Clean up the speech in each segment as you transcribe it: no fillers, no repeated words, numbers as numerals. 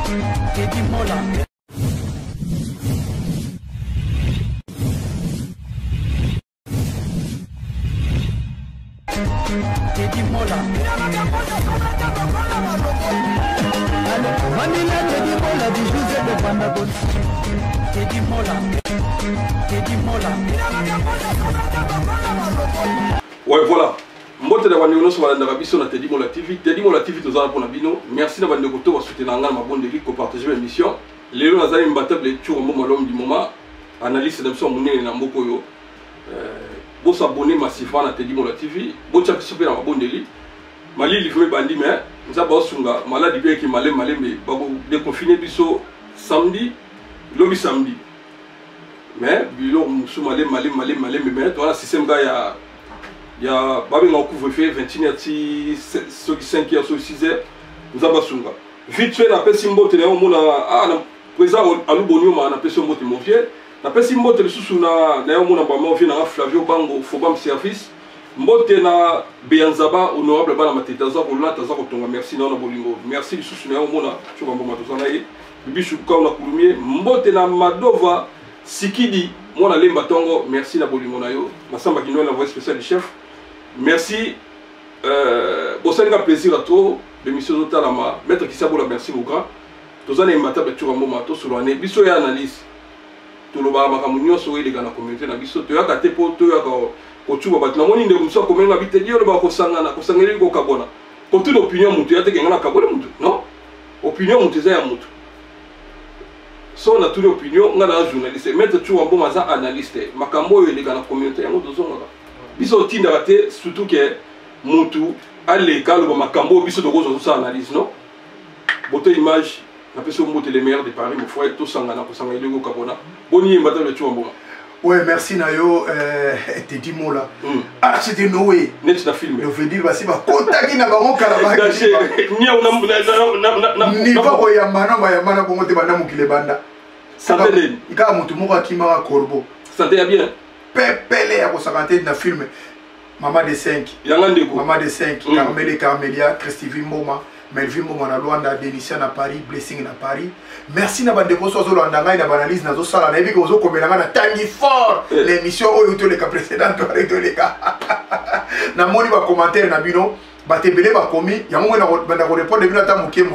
Teddy Mola. Teddy Mola. Manila Teddy Mola du José de Pandagon. Teddy Mola. Teddy Mola. Ouais, voilà. Mbote na bandeko so balanda biso na Teddy Mola TV. Teddy Mola TV tozala pour na bino. Merci na bandeko to ba soutenir nga na mabondeli ko partager l'émission. Lelo nazali mbatable tour mo malom du moment. Analyse de so munene na mboko yo. Bo s'abonner massivement na Teddy Mola TV. Bo tcha super na mabondeli. Mali livre bandi mais nza ba sunga maladi be ki malem mais ba déconfiner biso samedi, lobi samedi. Mais bilo musu malem mais toi la système ga ya babi na couvre-feu 21h ti 5h sur 6h nous abasunga vite fait na pesi mbote na mona na président alubonio ma na pesi mbote mon fier na pesi mbote le susu na mona ba mon fier na Flavio Bango Fobam service mbote na Beyanzaba honorable bana matetaza ko na taza ko tonga merci na bolingo merci le susu na mona choka mboma tozana ye bishu ka na kulumie mbote na Madova Sikidi mona lemba tongo merci na bolingo na yo masamba kino la voix spéciale du chef. Merci. Bon, ça a plaisir à toi. L'émission de Talama. Maître Kissabola, merci beaucoup. Tous les matins, tu as un moment sur l'année. Biso et analyse. Tout le monde a un sur les gars dans la communauté. Biso, tu as gâté pour toi. Tu as gâté pour toi. Tu as gâté pour toi. Tu as gâté pour toi. Tu as gâté pour toi. Comme toute opinion, tu as gâté pour toi. Non? Opinion, tu as gâté pour toi. Si on a toute opinion, on a un journaliste. Maître, tu as un bon analyste. Makambo et les gars dans la communauté. Biso tinda raté surtout que Moutou à l'école ou Makambo biso de gros ça analyse non beauté image la personne monte les meilleurs de Paris mon frère tout sangana pour sangana le Kabona boni mbata le tuambo. Ouais, merci Nayo Teddy Mola. Ah, c'était Noé. Net na film. Je veux dire basi ba contacter na bango kalabaki. Nia na ni ba ko yamana ba yamana bongo te bana mukile banda. Santé. Ika mutu moko akima Corbeau. Santé bien. Pepele ya kosakante na film Maman de 5 Yangandeko Maman de 5 Carmel et Carmelia Christivine Mboma Melvin Mboma na Luanda Delicia na Paris Blessing na Paris merci na bande ko sozo landa ngai na analyse na zo sala na biko zo komelanga na tangi fort l'émission oyo to le ka précédent to le ka na moni ba commentaire na bino ba tebele ba komi yango na banda ko répondre bino ta muke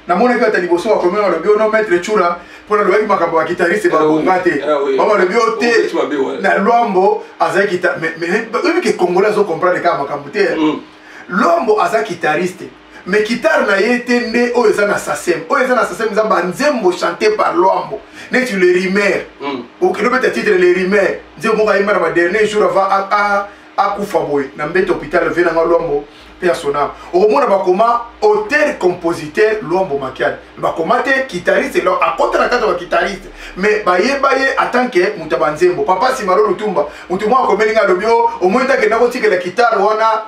na moni ka ta liboso ba komi na bio no mettre chura pour le mec makambo ya guitariste ba bongate mama le bio te na Luambo aza guitariste mais que congolais zo comprendre ka makambo te Luambo aza guitariste mais guitare na yetende o eza na sasem za banzembo chanté par Luambo net le rimer ou que le peut-être le rimer nzembo ka imana ba dernier jour avant a kufa boy na mbete hôpital vena nga Luambo personnel au monde bakoma auteur compositeur Luambo Makiadi bakoma te guitariste alors à contre la carte guitariste mais baye en tant que mutabanzembo papa Simaro Lutumba mutumo akomelinga lobio au moins ta que na kotika la guitare wana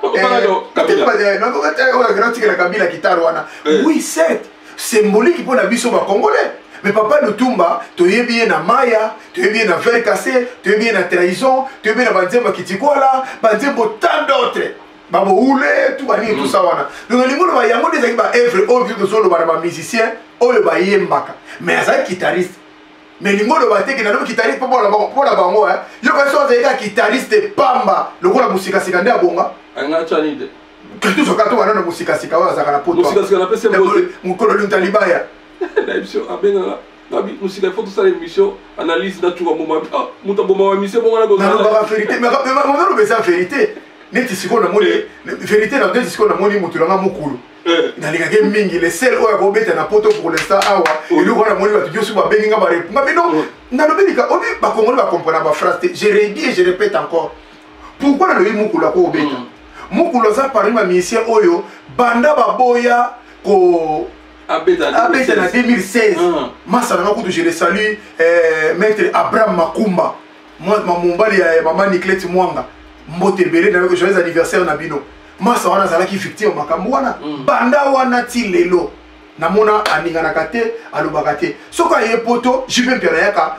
la Kabila guitare wana oui certes symbolique pour la biso ba congolais mais papa Lutumba toyebi na maya toyebi na verre cassé toyebi na trahison toyebi na banzembo kitikola banzembo tant d'autres babo oule tout bani tout ça wana donc les gens ba yango des ba œuvre au vu de solo ba musicien oyo ba yembaka mais ça guitariste mais les gens ba teke na guitariste pour la bango hein yo ka so za guitariste pamba le ko la musika sikande abonga anga chanide tout ça ka to wana musika sika wa za kana poto musika sika na pese mukolo luntalibaya na émission abenga nabi musika faut tout ça l'émission analyse na tout moment ah mutaboma wa mission bonga na go na ba vérité mais on veut ça vérité neti siko na moni vérité na neti siko na moni mutu langa mukulu na lingake mingi les sel oya ko beta na poto pour l'instant awa elu ko na moni ba tujo suba benga ba repunga mais non na lobelika obi ba kongoli ba comprendre ba phrase je redis et je répète encore pourquoi na lobi mukulu ko beta mukulu za parmi ma musicien oyo banda ba boya ko abeta na 2016 masa na kutu je le salue maître Abraham Makumba moi mamumbali ya mama Nicolette Mwanga mbote belé na joyeux anniversaire na bino masa wana zalaki victime makambo wana banda wana ti lelo namona aningana kate alobaka te soka ye poto jipe mpera yaka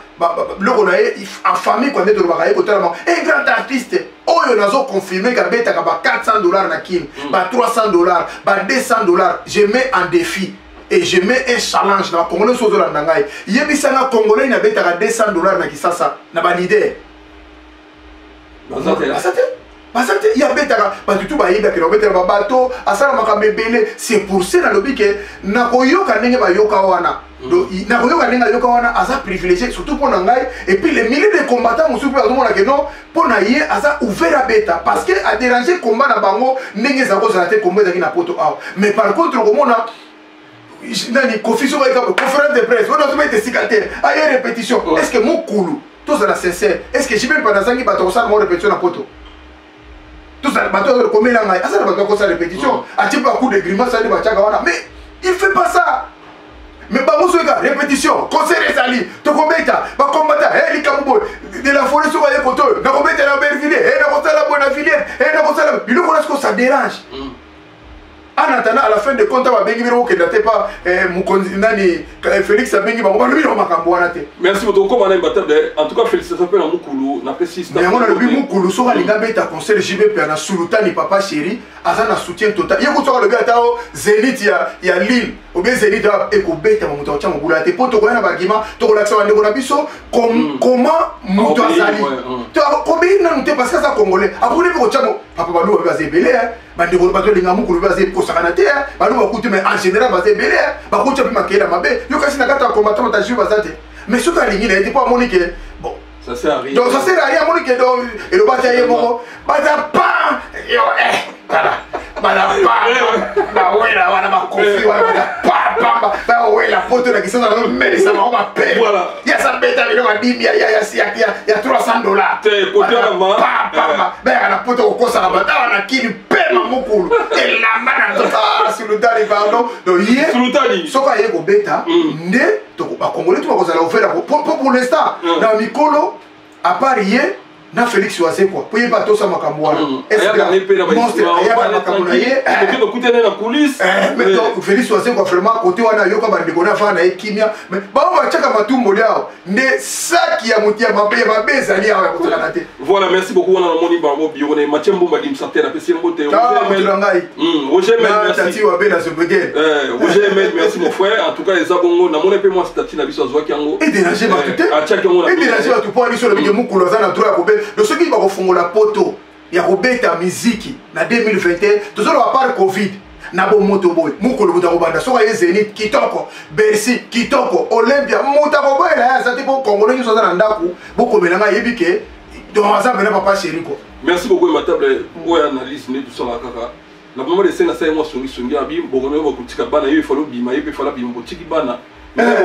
loko na ye en famille quand ndето lobaka ye kotala un grand artiste oyo nazo confirmer ka betaka ba $400 na kin ba $300 ba $200 je mets en défi et je mets un challenge dans Congolais sur la Nangai. Yebisanga Congolais n'a pas $200 na Kisasa na ba leader. Basate ya betaka parce que tout ba yeba que le betaka bateau asala makambe belé c'est pour ça na lobi que na koyoka ndenge ba yoka wana. Donc na koyoka ndenge yoka wana asa privilégié surtout pour Nangai et puis les milliers de combattants musuku ba mona que non pour na ye asa ouvert à beta parce que a déranger combat na bango ndenge za ko za te combat za na poto aw mais par contre komona nani confusion avec conférence de presse on doit mettre cicatrice à répétition est-ce que mon koulou tous à la sincère est-ce que j'ai même pas dans sangi bato ça mon répétition na poto tous à bato comme là ngai asa bato ko ça répétition a type coup de grimace ça de bachaka wana mais il fait pas ça mais bango soka répétition concert ezali to kombeta ba combattant li kambo de la forêt sur les poteaux na kombeta na Berville et na kosala bona filière et na kosala il faut que ça dérange. En attendant, à la fin de compte, Félix a béni. Merci beaucoup. En tout cas, félicitations pour Moukulu. Mais on a le Moukulu, sur les gars, tu as conseillé JB, puis on a Sultani, papa chéri, Azana soutien total. Il y a le gars, Zénith, il y a Lille, ou bien Zénith, et qu'on bête à mon temps, mon boulot. Tu peux te voir un argument, tu relaxes un dégonabiso, comment Mouto Azali. Tu as combien de parce que ça Congolais. Après, papa Balou va se belé, mais en général, mais ce qui n'est pas monique. Bon, ça sert à rien. Donc, ça sert à rien, monique. Et le bataille est bon. Badapa, la photo de qui sont dans le mais ça m'a paix. Voilà. Il y a ça bête avec le dit il y a $300. T'es côté avant. Ben la photo au cours ça va on a qui paie mon cool. Et la manne sur le tali pardon. Donc hier sur le tali. Soka yego beta né to ba congolais tout va faire pour l'instant dans Mikolo à part hier na Félix Oazé quoi pour y pas tout ça makambo est-ce que monstre ya makambo na ye tu peux écouter na coulisses mais donc Félix Oazé quoi vraiment côté wana yoka ba ndeko na fa na kimia mais ba on chaka matumbo leo ne saki ya mutia mabe ezali ya ko tokana te. Voilà, merci beaucoup on a moni bango bio na Mathieu Mbumba dim santé na pesi mbote Roger merci wa bela se begel Roger merci mon frère en tout cas les abongo na mona pe moi stati na biso azwa kiango et déranger batute a chaki ngona et déranger batu pour aller sur le biso mukulu za na droit ko de ceux qui vont faire la poto ya robeta musique na 2021 toujours à part Covid na bo moto boy mukolo buta ko banda so ka Zénith kitoko Bercy kitoko Olympia muta ko boy la ça te pour Congolais qui sont dans ndaku boko melanga yebike donc ça venait papa chéri ko. Merci beaucoup ma table pour analyse ne tout ça la kaka la maman de senga sai moi songi abi bokono ba kutika bana yo falo bima yepe fala bima botiki bana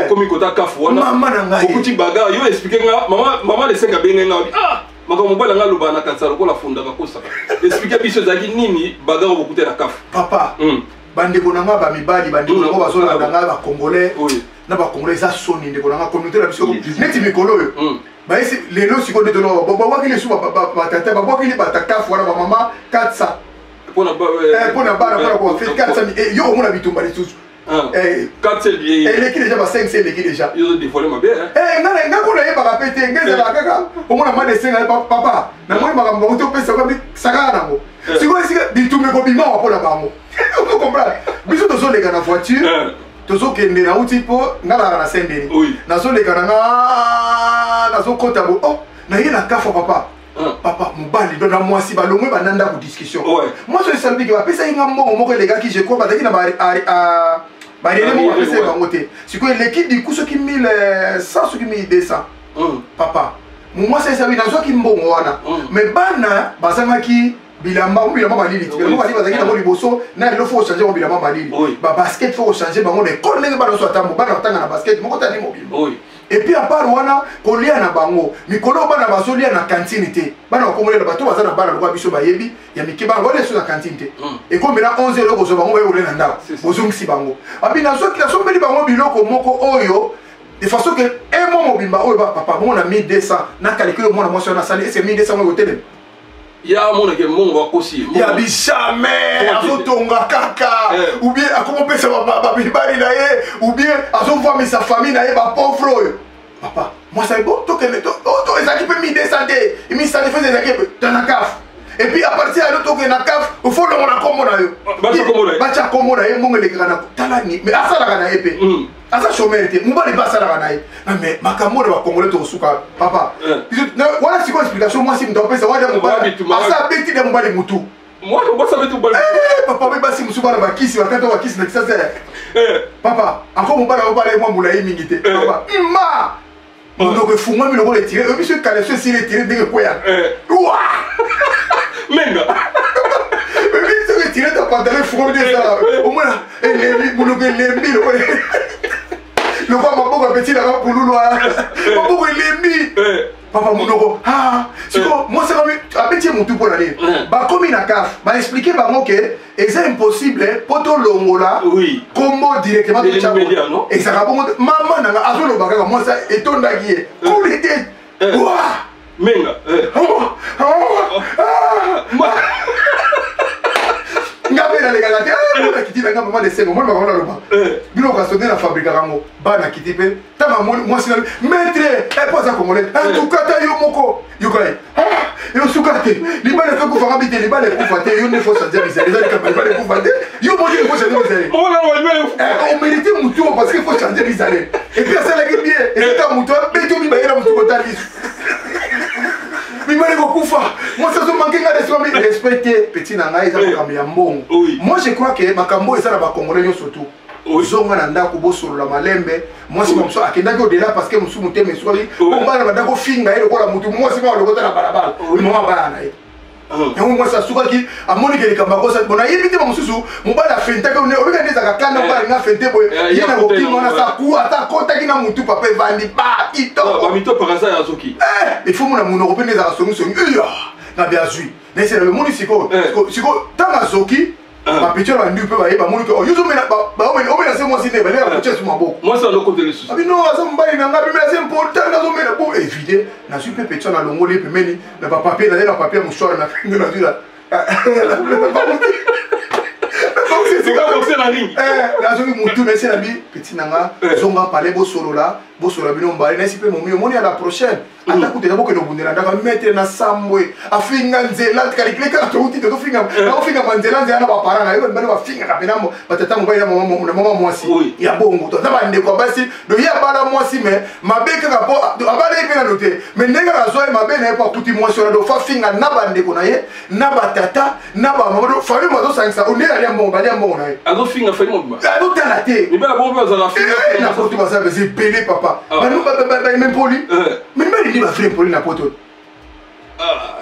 comme kota kafu wana maman na ngai kuti baga yo expliquer nga maman de senga benga nga ah makambo bala nga lobana kansa lokola funda kakosa expliquer biso zaki nini baga ko kuta na kafu papa bandeko nanga ba mibali bandeko nanga bazola nanga ba congolais na ba congolais ça soni ndeko nanga communauté la biso neti mikolo yo ba esi lelo siko de no ba wa kile suba ba tata ba wa kile ba tata fora ba mama 400 pona bana ko fait 400 et yo mona bitumba les tous 400 liés et l'équipe déjà 500 l'équipe déjà ils ont dévoilé ma belle nga ko na yeba pété ngeza la kaka au mona ma de 5 papa na moi makambo ko to pesa ko saka nango siko sika bitumbe ko bima wa pona bango vous comprenez biso to so les gars na voiture tozo kende na uti po ngala na sendeni na so les gars na so kota bo oh na yena kafa papa papa mobali dona moi si balongwe bananda ko discussion moi je savais que pesa inga moko les gars qui je crois bataki na ba réellement pesa bangote siko l'équipe du coup ceux qui 1100 ceux qui 1200 papa moi c'est ça na so ki mbongo wana mais bana bazangaki bilamba malili bilamba malili bazaki na liboso na il faut changer bilamba malili ba basket faut changer bango les collègues bana so atambo bana tanga na basket moko tani mobile et puis à part wana kolia na bango mikolo bana bazolia na cantine te bana bakomolela bato baza na bana lokwa biso bayebi ya mike bana wale so na cantine te et comme na 11 heures ko zo bango ba na ndako bozongisi bango abi na so kila so mbeli bango biloko moko oyo de façon que un mois mobimba oyo papa bon na 1200 na calculer mon moi sur na sali c'est 1200 au hôtel ya mona ke mongo akosi ya bi jamais azotonga kaka ou bien comment peut ça ba bibali na ye ou bien azo voir mais sa famille na ye ba pauvre papa moi ça est bon to que to ezaki pe 1200 et 1100 faisait ezaki dans la caf et puis à partir de l'autre na caf il faut longola kombo na yo bacha kombo na ye mbongo elekaka na talani mais asalaka na ye pe asa chômeur te mobali basalaka na ye mais makambo na bakongole tokosuka papa wana siko explication moi si mutu apesa wada mobali asa beti de mobali mutu moi je savais tout mobali papa mais basi musu bana bakisi bakata bakisi na kisasa papa encore mobali obala moi mulayi mingi te papa ma monoko efungwami lokola etire obiso ekaleso esili etire ndenge kweyaka menga obiso etire ta pantalon efungwami nde esala omona elembi monoko elembi lokola maboko apeti nanga pululu maboko elembi papa monoko siko mwasakami abeti ye motu mpona nini bakomi na kaf baexplike bango ke eza impossible mpo tolongola kombo directement tocabo ezaka bongo mama nanga azoloba kaka mwasa etondaki ye kule te menga nga mpe nalekaka te bona kiti nanga mama lesengo moni bakamona loba bino okasonde na fabrikaka yango bana kiti mpe ntango mwasi na maître po aza congolais tukata yo moko yokai yo suka te libala efe kufanga bi te libala ekufa te yo nde fo change misere eza likamba libala ekufa te yo moni efo change misere omérite mutu parce que efo change misere epuis asalaki bien ezaka mutu abeti omibayela mutu kotali mimali kokufa mwasi azomanke nga desomi respecte petit na ngai eza makambo ya mbongo moi je crois que makambo eza na bacongolais nyonso tu ozonga na ndako bosolola malembe mwasi mosusu akendaki odela parce que mosusu motema eswaki obana banda kofinga ye lokola mutu mwasi moko lokota na balabala mama bala na ye yango mwasi asukaki amonike likambo akosa bona yebi te bamosusu mobali afentaki obika nde ezaka kanda mobali nga fente boye ye na kokima wana saku ata akotaki na mutu papa evandi ba kitoko ifo mona monoko mpe nde ezaka songisongi na bi azwi naisela bemoni sikoyo ntango azoki bapetio bandi mpe bayeba moni ke omena se mwasi nde baleka kotia su maboko abino aza mobali na nga peme aza important azomena bo évide nazwi mpe petio nalongoli ye pemeni na bapapie naye na papie mosoire na fenge nazwi nazoki mutu nasi na bi peti nanga zonga pale bosolola bino mbali nasi mpe momi omoni ya la prochaine ata kuteka bokende obundela ndaka maître na sambwe afinga nzela kalikile kaka touti tofinga manzela nzela na baparent na yo bali bafingaka pena batata mobali na mama mwasi ya bongo toza bandeko ya basi do ye abala mwasi me mabe kaka mpo abala ye mpe na do te me ndenge azwa ye mabe na ye mpo akuti mwasi wana do fafinga na bandeko na ye na batata na bamama do famille mo azosangisa onde ali ya mbongo bali ya mbongo na ye azofinga famille mobima azotala te mibala bongo azala finga na poto basala basi ebele papa même poli mais même il va faire poli na poto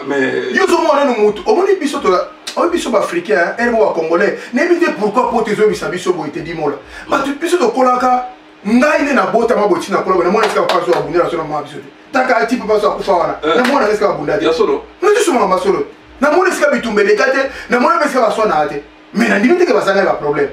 mais yo zo mona no mutu omoni biso to o biso ba africain et moi congolais n'évitez pourquoi poto zo biso biso bo ete dimola ba tu biso to kolaka ngai ne na bota maboti na kola na mona ska pa so abundela so na ma biso taka ti papa so akufa wana na mona ska abundela ya solo no tu so ma solo na mona ska bitumbele kate na mona ska ba so na ate mais na ndimite ke basanga ba problème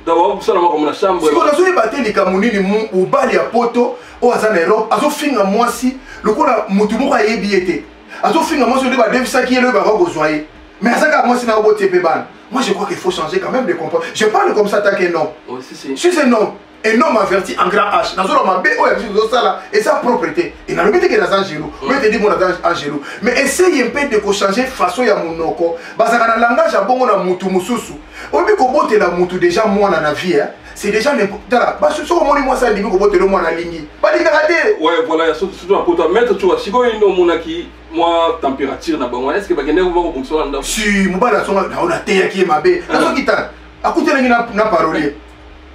d'abord ça na comme na chambre siko nazoyeba te likambo nini mobali ya poto oyo aza na Europe azofinga mwasi lokola mutu moko ayebi ye te azofinga mwasi oyo badefisaki ye loyo baka kozwa ye mais azaka mwasi na obotie mpe bana moi je crois qu'il faut changer quand même de comportement je parle comme ça tant qu'un homme je suis un homme un homme averti en grand H nazolo mabe oyo biso tozosala eza propreté et nalobi te ke naza angelo oyo te di mona aza angelo mais essaye mpe de kochanger façon ya monoko bazaka na langage ya bongo na mutu mosusu oyebi kobotela mutu déjà mwana na vie c'est déjà tala basusu omoni mwasi andimi kobotela mwana alingi balingaka te ouais voilà ya surtout na poto maître tu vois sikoyo ino omonaki mwa température na bango est ce que bakende kobongisona ndako si mobali asonga naona teyaki ye mabe nazoki tala akutelangi na parolier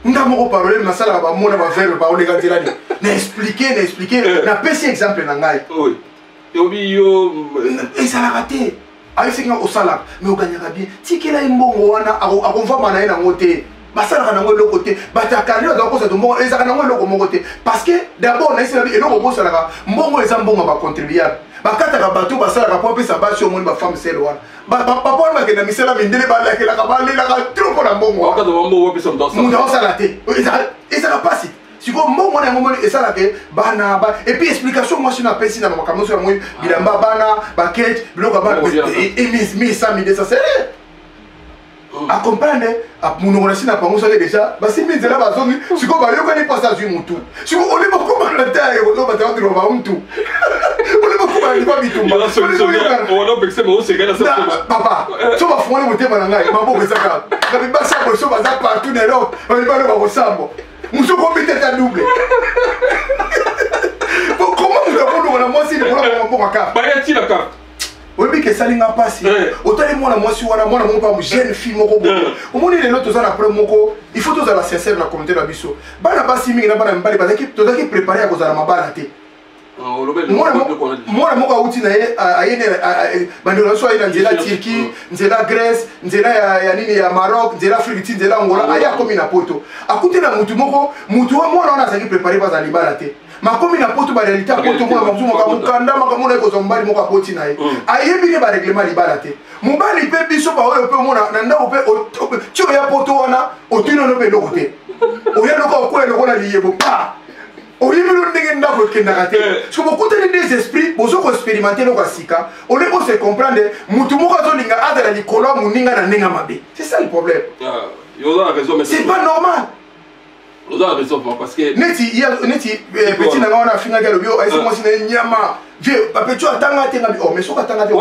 nga moko parole nasalaka bamona baverbe baoleka nzela ni na explike napesi exemple na ngai yobi yo ezalaka te ayefinga osalaka mais oganyaka bien tikela ye mbongo wana akomvama na ye nango te basalaka nango eloko te batakani bazala kosa to mbongo ezalaka nango eloko moko te parce que d'abord nayesila bi eloko bosalaka mbongo eza mbongo ya bacontribuable bakataka bato basalaka po apesa basi omoni bafemme sele wana papa wana bakenda misala mindele balakelaka balelaka tro mpo na mbongo mutu aosala te ezalaka pasi sikoyo mbongo na yango moni esalaka bana epuis explication mwasi na apesi na makambo nyonso yango bilamba bana bakete biloko ya bana emisami de ça c'est acomprendre monoko na si na bango soki déjà basimbi nzela bazongi sikoyo bayokani mpasi azwi mutu sikoyo oleba komana te oyo bataka tiloba mutu oleba okoma liba bitumba papa so bafungoli motema na ngai maboko ezaka na bibasabo so baza partout na Europe babibalo bakosambo muso kombiteta double comment vous avez na mwasi likolo ya mboka kaka bayatina kaka oyebi ke esalinga mpasi otali mwana mwasi wana mwana moko pa jeune fille moko boye omoni lelo toza na pre moko il faut tozala sincère na communauté na biso bana basi mingi na bana mibali tozalaki préparé ya kozala mabala te mwana moko auti na ye ayene bandeko na biso aye na nzela Turquie nzela Grèce nzela ya nini ya Maroc nzela Afrique nzela Angola aye akomi na poto akuti na mutu moko mutu wa mwana wana azalaki préparé bazala libala te makomi na poto barealité ya poto mwana makuzu moka mokanda makamona ekozwa mobali moko aboti na ye ayebi ne bareglement libala te mobali mpe biso baoyo mpe omona na ndako mpe ti oya poto wana otinono mpe eloko te oya loko okoya lokola liyebo pa oyebi lo ndenge ndako ekendaka te parce que bokutani des esprits bozo koexpérimente eloko ya sika ole bose comprendre mutu moko azolinga azala likolo ya moninga na ndenge mabe c'est ça le problème c'est pas normal parce que neti petit na nga wana afingaki alobi o ayesi mwasi na ye nyama vie bapetio atanga te ngabi o mais soki atanga te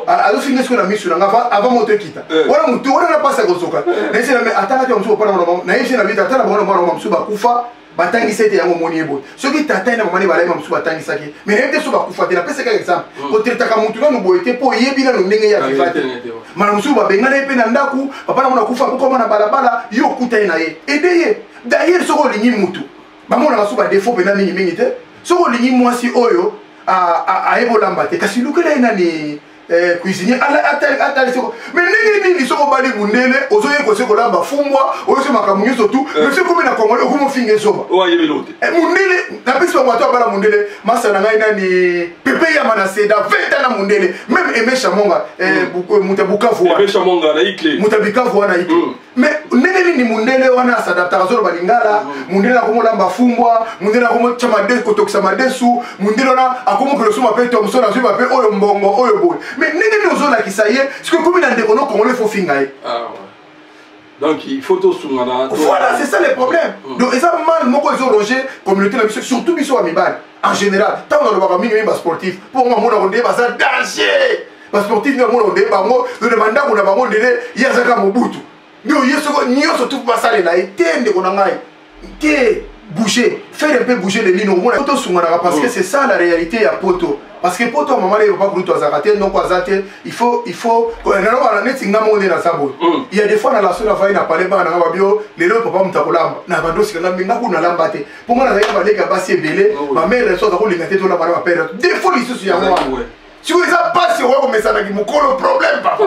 azofinga sikoyo na misu na nga avant moto ekita wana mutu wana na pasi akozoka nayesi name atanga te bamosu bopana mwana nayesi na bita ata na bana mwana mosusu bakufa batangisa ete yango omoni ye boye soki tata na mamani balai mosusu batangisaki mais nayebi te so bakufa te napesaka exemple kotraitaka mutu nanu boye te mpo oyebi nanu ndenge ye aviva te mana mosusu babengana ye mpe na ndaku papa na mona kufa mokoma na balabala yo okuta ye na ye ede ye d'ailleurs soki olingi mutu bamonaka so badefo mpena mingimingi te soki olingi mwasi oyo ayebolamba te kasi lukela ye nani cuisinier atali soko mais ndenge nini soko obali mundele ozoye kose kolamba fumbwa oyoso makambo nyonso tu mais soki omi na congolais okomi ofinga ezoba mundele napesi bango ato abala mundele masa na ngai nani pepe yama na seda 20 na mundele même Aimé Chamonga muta Bukavu muta Bukavu wana ikle mais ndenge nini mundele wana asadaptaka zolo balingala mundele akomolamba fumbwa mundele akomotia kotokisa madesu mundele wana akomokelo pe tomso na zwi bape oyo mbongo oyo boye mais ndenge nini ozolakisa ye sikoyo komi na ndeko no congolais fo finga ye donc il faut tout sungana voilà c'est ça le problème donc eza mal moko ezoronger communauté na biso surtout biso ya mibali en général ntango nalobaka mingi basportif mpo ngo amona konde baza danger basportif nde amona konde bango na bandako na bango ndele ye azaka mobutu nde oye soko nyonso tu basalela ye te ndeko na ngai te bouger faire un peu bouger les lignes omona poto sunganaka parce que c'est ça la réalité ya poto parce que poto mama le papa kuruto azakate donc azate il faut na neti ngamo nde na sabo il y a des fois na la sona fa ina parler ba na babio lelo papa mutakolamba na bandosi kana minga kuna lamba te pour moi na zaka baleka basi ebele ma mère so ko linga te to la bana père des fois lisusu ya moi si vous êtes pas si vous êtes un problème papa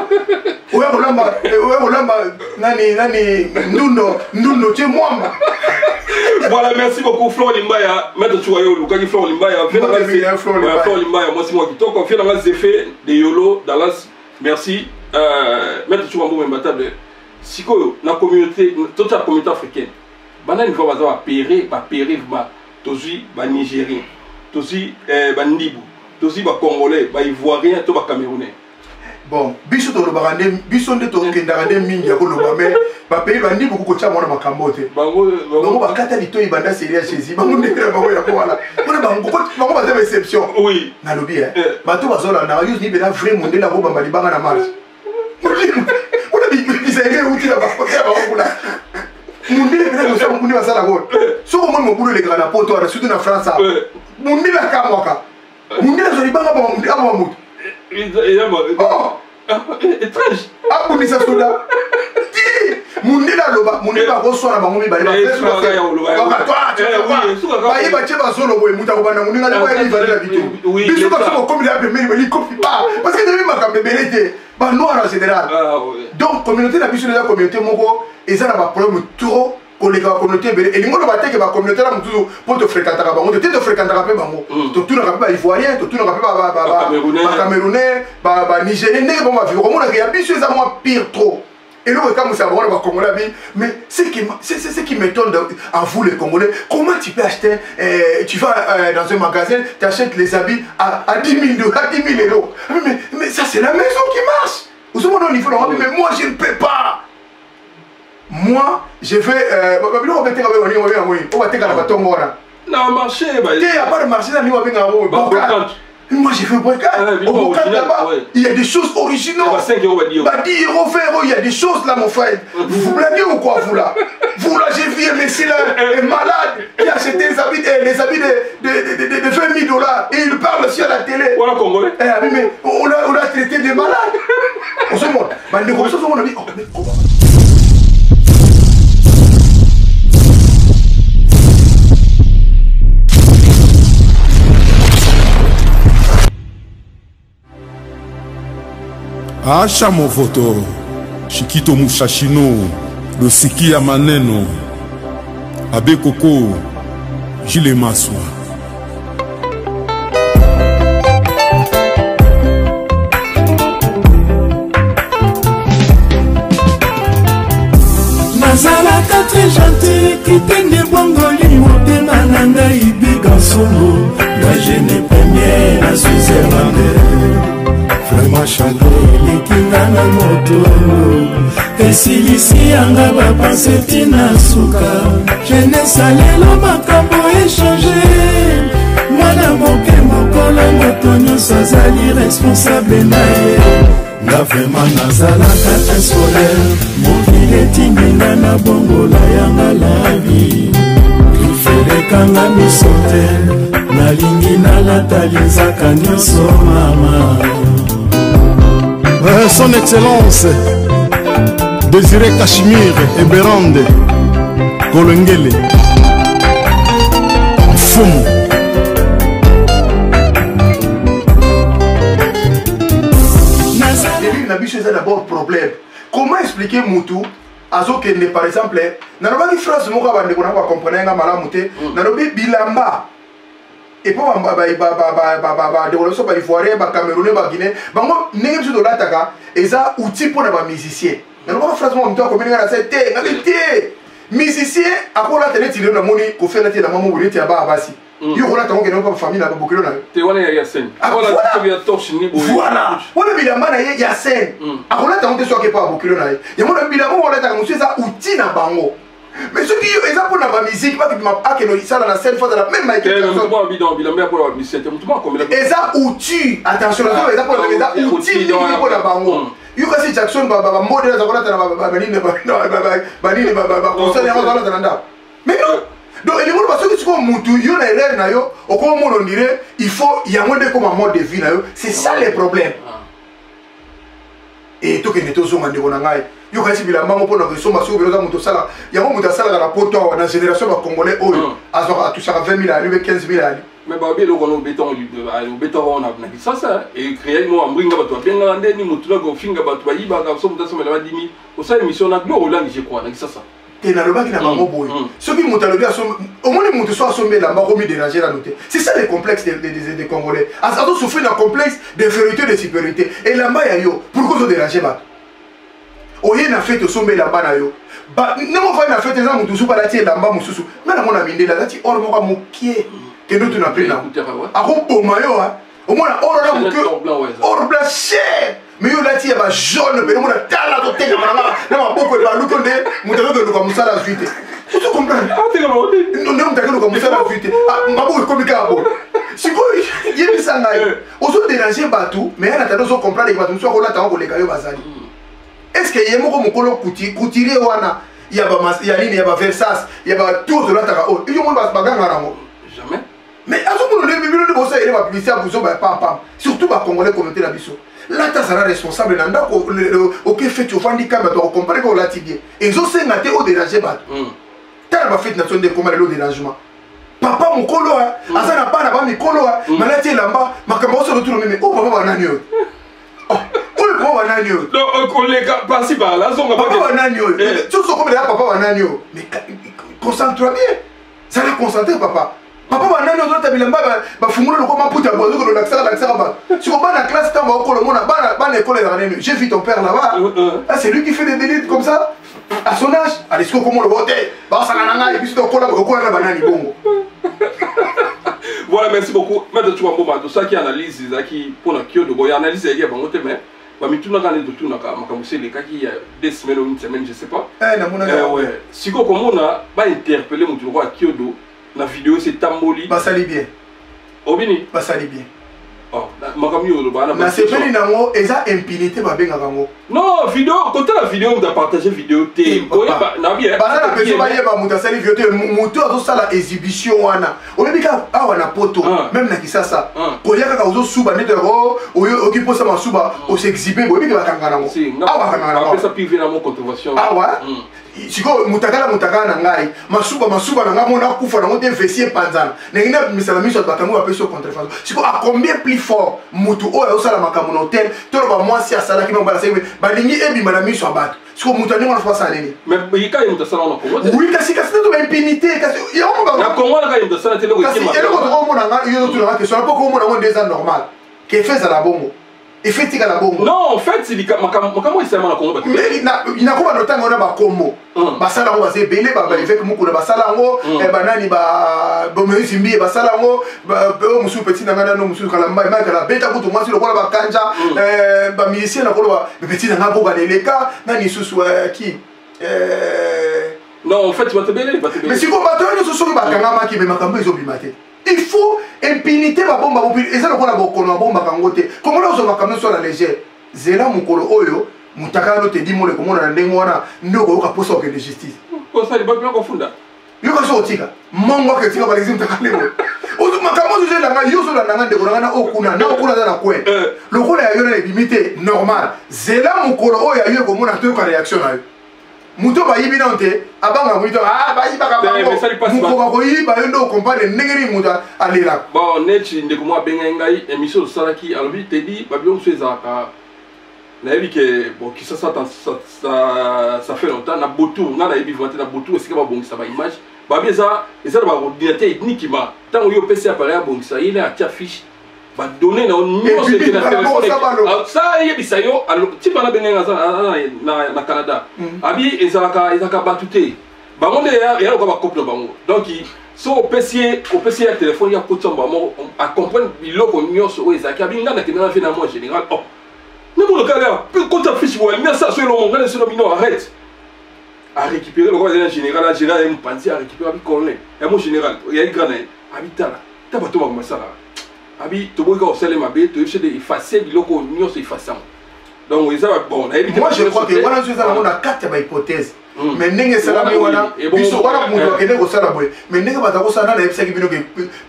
nani nuno tu moi voilà merci beaucoup Flor Limbaya maître Chouayo Lukaki Flor Limbaya Flor Limbaya moi c'est moi qui toque on fait dans les effets de Yolo Dallas merci maître Chouambo Membatable siko na communauté toute la communauté africaine bana une fois baza périr ba tozi ba nigérien tozi ba ndibu tozi ba congolais ba ivoirien to ba camerounais bon biso to lobaka nde biso nde to kendaka nde mingi ya koloba mais ba pays bandi beaucoup kotia mwana makambo te bango bakata litoyi banda série chez bango nde na bango ya ko wala bona bango ba za exception oui na lobi bato bazola na use ni bena vrai monde na robamba libanga na marche ona bizenge uti na bakota ba ngula monde bena ko sa monde basala ko soko mo mobulu le grana poto na surtout na France monde la kamwaka monde la zolibanga ba monde aba mutu étrange abundisa soda mundela loba mundela koswana bango mibale bayi batie bazolo boye mutu akobanda moninga leko yalivale na bito biso kaso bokomila ya pembeni balikopi pa parce que debi makambo ebele te banoir en général donc communauté na biso eza communauté moko eza na baproblème trop koleka communauté ebele elingo loba teke bacommunauté na mosusu mpo tofréquentaka bango te tofréquentaka mpe bango totunaka mpe baivoirien totunaka mpe bacamerounais banigérien ndenge bango bavivre omonaka ya biso eza mwa pire trop eloko ekamwisaka bango na bacongolais abi mais ce qui m'étonne en vous les congolais comment tu peux acheter tu vas dans un magasin tu achètes les habits à 10 000 euros mais ça c'est la maison qui marche vous avez au niveau mais moi je ne peux pas. Moi, je vais. On va marché. Il n'y a pas de marché dans le niveau. Moi j'ai fait boycott. Au boycott là-bas, il y a des choses originales. 5 €, 10 €, 20 €, il y a des choses là, mon frère. Vous blaguez ou quoi, vous là? Vous là, j'ai vu un messie là, un malade qui a acheté les habits de 20 000 $. Et il parle sur la télé. Voilà, Congolais. Mais on a traité des malades. On se montre. On a dit, oh, mais comment? Acha Movoto, Shikito Mushashino, Losiki ya Maneno, Abe Koko, Gile Maswa. Nazalaka très gentil, kitende bongoli motema na ngai biga solo, la jeune première na Switzerland. Vraiment chanté likinga na moto esilisi yanga bapanse tina suka jeunesse alelo makambo échange mwana moke mokolo moto nyonso azali responsable na ye nga vraiment nazalaka te solaire mokili etinginga na bongola yanga la vie ifelekanga miso te nalingi nalata linzaka nyonso mama. Son Excellence Désiré Kachimir et Berande Kolengele Fumu. C'est d'abord problème. Comment expliquer Moutou Azokende par exemple, nalobi phrase moko bande kona ko comprendre nga malamu te, nalobi bilamba. Et puis, de relation par Ivoirien, par Camerounais, par Guinée, bango n'engage sur la taka, et ça outil pour les musiciens. Nous avons phrase moi, on doit communiquer à cette terre, musicien, à quoi la télé tire la monnaie, qu'on fait la télé la maman ou les tiers bas à Bassi. Il y aura tant que nous pas famille là, beaucoup là. Tu vois il y a scène. Voilà. Voilà, mais la manne il y a scène. À quoi la tant que soit que pas beaucoup là. Il y a mon ami là, on l'a tant que ça outil na bango. Mais ceux qui ont pour la musique, pas que ça dans la scène, faut la même Michael Jackson. Et ça outil, attention, ça pour la outil pour la bango. You can see Jackson, modèle, mais non. Donc, il y a des gens qui ont erreur, on dirait, il faut, il y a un mode de vie, c'est ça le problème. Et tout ce qui est autour de nous, il y a des maman pour nous sommes sur le sala. Il y a un monde à la poto dans la génération congolais, à tout ça 20 000 à 15 000 à mais bah bien on béton on a ça et créer moi mbringa bato bien ngande ni mutula go finga bato yiba ka so mutaso mela dimi au ça émission na glo Roland je crois na ça et na loba ki na bango boy ceux qui mutalobi au moins mutu so asombe la mako mi déranger la noter c'est ça le complexe des congolais azo souffrir d'un complexe d'infériorité de supériorité et la maya yo pourquoi so déranger ba oye na fête sombe la bana yo ba nemo fa na fête za mutu su balati la mba mususu na mona minde la lati or mo ka mokie que nous n'avons plus là. À quoi maillot au moins or blanc cher. Mais il y a des jaune, mais on a talent de terre. On a beaucoup de balou qu'on est. Nous devons nous comme ça la suite. Tu comprends? Nous devons comme ça la suite. Ma boue comme ça. Si vous y avez ça là, on se dérange pas tout, mais on a tendance à comprendre les bateaux soit là tant qu'on les cailloux basali. Est-ce qu'il y a mon colo couturier wana? Il y a il y a Versace, il y a tout de là tant haut. Il y a mon baganga jamais. Mais à ce moment-là, les millions de bosses et les publicités à vous pam. Surtout les Congolais communauté la biso. Là, tu seras responsable. Nanda au fait tu handicap, tu comparer avec la tibia. Et ils ont sénaté au dérangé bat. T'as pas fait nation de commander le dérangement. Papa mon colo, asa na pas na ba mi colo, malati lamba, makambo se retourne mais oh papa banani. Oh, papa banani. Donc collègue par-ci par-là, papa banani. Tu sais comme papa banani. Mais concentre-toi bien. Ça va concentrer papa. Papa va nani ozo tabilamba ba fumula loko maputa bozo ko l'accès ba. Si on va dans la classe tant ba ko le mona ba l'école la nani. J'ai vu ton père là-bas. Ah c'est lui qui fait des délits comme ça. À son âge, allez ce comment le voter. Ba ça nana et puis c'est ko la banani bongo. Voilà, merci beaucoup. Maître Chouambo tout ça qui analyse qui pour la kio de boya analyse il y a bango te mais ba mituna kana de tout naka makamuse les kaki il y a 2 semaines ou une semaine je sais pas. Na mona ouais. Si ko komona ba interpeller mutu ko kio do. La vidéo c'est Tamboli. Basali bien. Obini. Basali bien. na sepeli nango eza impunité babengaka ngo non vidéo côté la vidéo on a partagé vidéo te baza na besoin bayeba moto asali vidéo te moto azosala exhibition wana oyebika awa na poto même na Kisasa kolia kaka ozosuba nete okiposa masuba osexhibe boyebika bakanga nango awa bakanga nango ça privé na mo contravention awa siko mutakala na ngai masuba na ngai mona kufa na ngote vessier panzana nengina misala miso bakango bapeso contrefaçon siko a combien plus fort mutu oyo osala makambo na hotel tolo ba mwasi asala kino bala sebe balingi ebima na miso abato siko mutu ndingo na fasa nini mais yika yo mutasala na Congo oui kasi to ba impunité kasi yo mo na Congo na kayo mutasala tele ko kima kasi eloko to mona ngai yo to na question pas ko mona ngo des ans normal que fait ça la bongo effectivement la bongo non en fait c'est makambo isema na Congo mais ina ko ba notanga na ba kombo basala ngo base belé ba avec mukuna basala ngo banani ba bomezi mbi basala ngo ba musu petit nanga no musu kala mba kala beta kutu mwasi lokola ba kanja ba musicien na ko ba petit nanga bo ba leleka nani susu ki non en fait tu vas te belé mais si ko ba to no susu ba kanga maki be makambo izo bimate il faut impunité ba bomba mobile eza lokola bokono ba bomba kangote comment là ozo makambo sur la légère zela mukolo oyo mutaka no te dimole komona na ndengo wana ndoko yoka posa okende justice ko sali ba bien kofunda yoka so otika mongo ke tika balizi mutaka leo ozo makambo zo zela nga yozo la nanga ndeko na okuna na okuna za na kwe lokola ya yona limité normal zela mukolo oyo ya yo komona to yoka réaction na yo muto ba yibi na onte abanga muto ba yiba ka bango muko ko yiba yo ndo compare ndengeri muta alela bon nechi ndeko mo abenga ngai émission salaki alobi te di ba bion swezaka na yebi que bon Kisasa ça fait longtemps na botu nga na yebi vanté na botu esika ba bongisa ba image ba bieza eza ba ordinateur ethnique ma tango yo PC appareil bongisa il a tia fiche ba donner na numéro de téléphone ça yebi ça yo ti bana benga na Canada abi ezaka batute ba ngone ya ko ba couple bango donc so PC ya téléphone ya kotsamba mo a comprendre biloko nyonso ezaki abi nga na kenana fait na moi général non mon gars quand tu affiches ouais mais ça sur le monde là sur le mino arrête à récupérer le roi de général général un panzi à récupérer avec colonel et mon général il y a une grenade habitala t'as pas tout comme ça là abi to boy ko sele mabe to effe de effacer biloko nyonso effaçant donc ça bon moi je crois que voilà je ça on a quatre hypothèses mais ndenge salami wana biso wana mutu akende ko sala boy mais ndenge bata ko sala na epsaki bino ke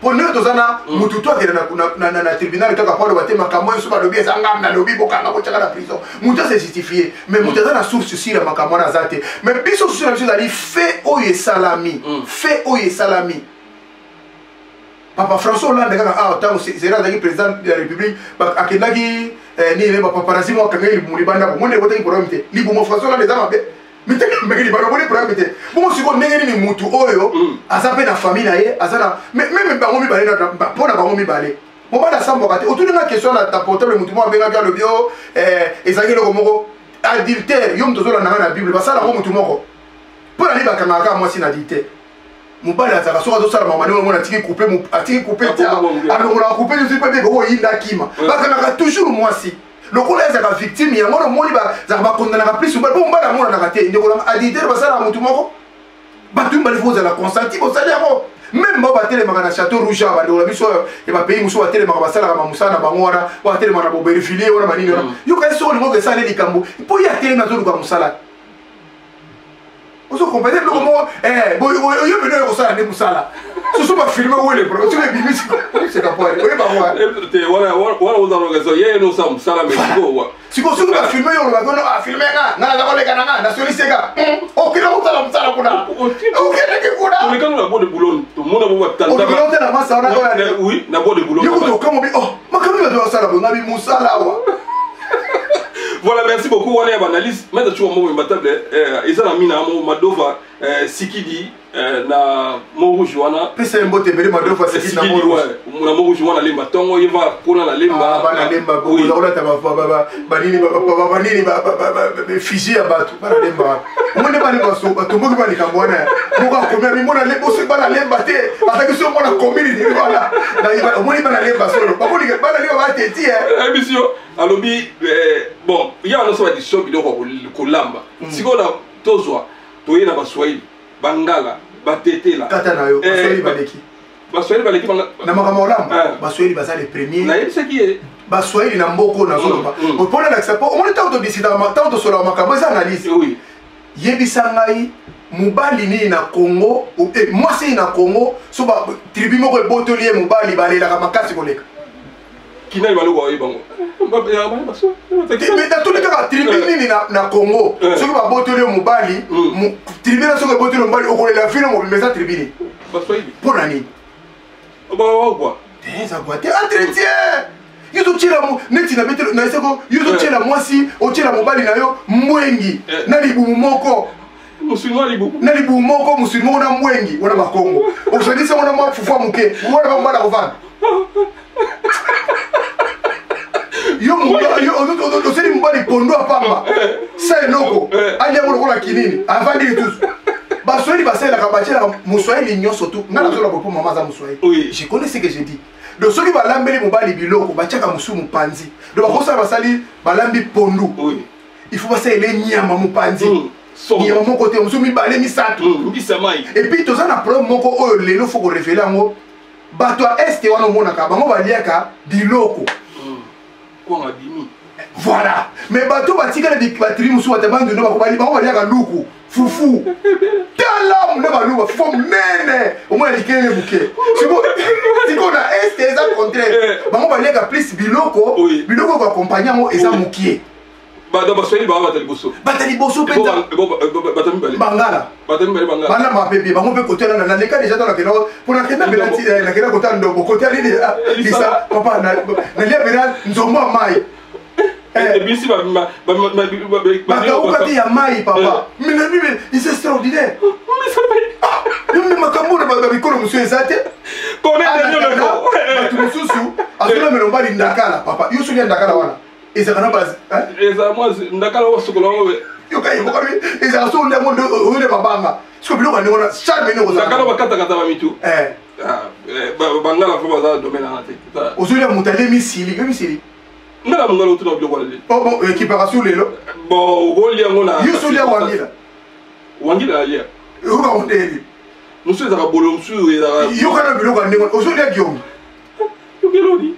pour ne to zana mutu to akende na tribunal to ka palo batema kamo so ba lobi ezanga na lobi bokanga ko chaka na prison mutu c'est justifié mais mutu zana source sur la kamo na zate mais biso sur la chose ali fait oye salami fait oye salami Papa François Hollande kaka tant c'est là le président de la République akendaki ni le papa paparazzi mo kangeli mulibanda ko monde kote problème te libo mo François Hollande za mabe miteke mbeki bano boni problème te bon siko ndenge ni mutu oyo azape na famille na ye azana même bango mi balé na pona bango mi balé mo bana sambo kate otu na question na ta portable mutu mo abenga ka le bio ezaki loko moko adultère yom tozola na Bible basala mo mutu moko pona li bakanga ka moi si na adultère mobali azaka soka tozosala mamani oyo mona atiki coupe tia alongola coupe nyonso mpe mpe oyinda kima bakangaka toujours mwasi lokola ezaka victime yango nomoni bazaka bakondanaka plus mobali mpo mobali amonanaka te ndekolanga adultère basalaka motu moko bato mibali fo ozala consenti bosali yango même bao batelemaka na château rouge ya bandeko na biso oyo ya bapays mosusu batelemaka basalaka bamosala na bango wana batelemaka na boberfilie wana banini wana yokai soko lingoko esala likambo mpo ye atelemi azoluka mosala vous comprenez le moment yo bino ko sala ne musala ce sont pas filmé où les productions les bimis c'est capable oui ba moi te wala on a raison ye no sam sala Mexico wa si ko sala filmé yo ba no filmé nga na ko le kana na soliste ga o kila ko sala kuna o kila ke kuna to le kana na bo de boulon to mona bo batanda o boulon te na masa ona oui na bo de boulon yo ko kamo bi oh makambi do sala bo ngabi musala wa. Voilà, merci beaucoup. On est à l'analyse. Maintenant, tu vois, moi, je suis à Madova, Sikidi, na Moru Joana. C'est un beau tébélé, Madova, Sikidi, na Moru. Na Moru Joana, Lemba. Tongo, il va pour la Lemba. Ah, Lemba, oui. Banini, Fiji, Abatu, la Lemba. On n'est pas les bassons, tout le monde va les Cambouana. On va combien de monde à l'Emba, c'est pas la Lemba, parce que si on a commis, voilà. On n'est pas la Lemba, solo. Pas pour les gars, la Lemba, t'es dit, hein. Monsieur, alors, bon, il y a un autre édition qui est Kolamba. Si on a Tozwa, Toyena Baswahili, Bangala, Batete là. Katanayo, Baswahili Baleki. baswahili baleki banga na makambo olamba baswahili baza les premiers na yebisa ki ye baswahili na mboko na zoloba opona la sapo omoni tanto disita tanto sola makambo eza analyse oui yebisa ngai mobali ni na Congo mwasi na Congo so ba tribu moko ebotoli ye mobali balelaka makasi koleka kinali baloko oyebango mais dans tous les cas tribu nini na Congo soki babotoli yo mobali tribu na soki ebotoli yo mobali okolela vino mobimeza tribu ni baswahili mpona nini bakwa eza kwa te entretien yo totiela neti na betelo na eseko yo totiela mwasi otiela mobali na yo mbwengi na libumu moko musulman libumu na libumu moko musulman moko na mbwengi wana bakongo osadisa wana mafufua moke wana bambala kovanda yo oseli mobali pondo apamba sa eloko aliango lokola kinini avandi litusu baswahili basalelaka batielaka moswahili nyonso tu nga nazola bopo mama aza moswahili je connais ce que je dis donc soki balambeli mobali biloko batiaka mosusu mopanzi donc bakosala basali balambi pondu il faut basalela nyama mopanzi nyama moko te mosusu mibale misato epuis toza na problème moko oyo lelo fo korevele yango bato ya este wana omonaka bango baliaka biloko voilà mais bato batikala batiri mosusu batabandundo bango baliaka luku fufu talamu nde baluba fufu monene omona likelele buke siko na este eza contraire bango baliaka plus biloko biloko koakompagne yango eza mokie baswahili baa bata liboso bangala bana mapepe bango mpe kotela naleka deja tonakenda mpona kenda nakenda kota ndombo kota nini lisa papa nalia pena nzombo ya mai bakauka te ya mai papa minanibe is extraordinaire makambo na babikolo mosusu eza te bato mosusu azolamela mobali ndakala papa yo solia ndakala wana ezaka na base ndakala wasokola wango yokayemokabi ezaka so ndango oyole babanga siko biloko andengona charme ndakala bakatakata bamitu bangala fo baza domaine ana te ozolia moto ale misili yo misili ngala mongala otuna biloko alele ekipaka su lelo bon okolia yango na yo solia wangila wangila alia yoka ondeli mosu ezaka bolo mosu ezaka yokana biloko andengona ozolia giomi yokeloni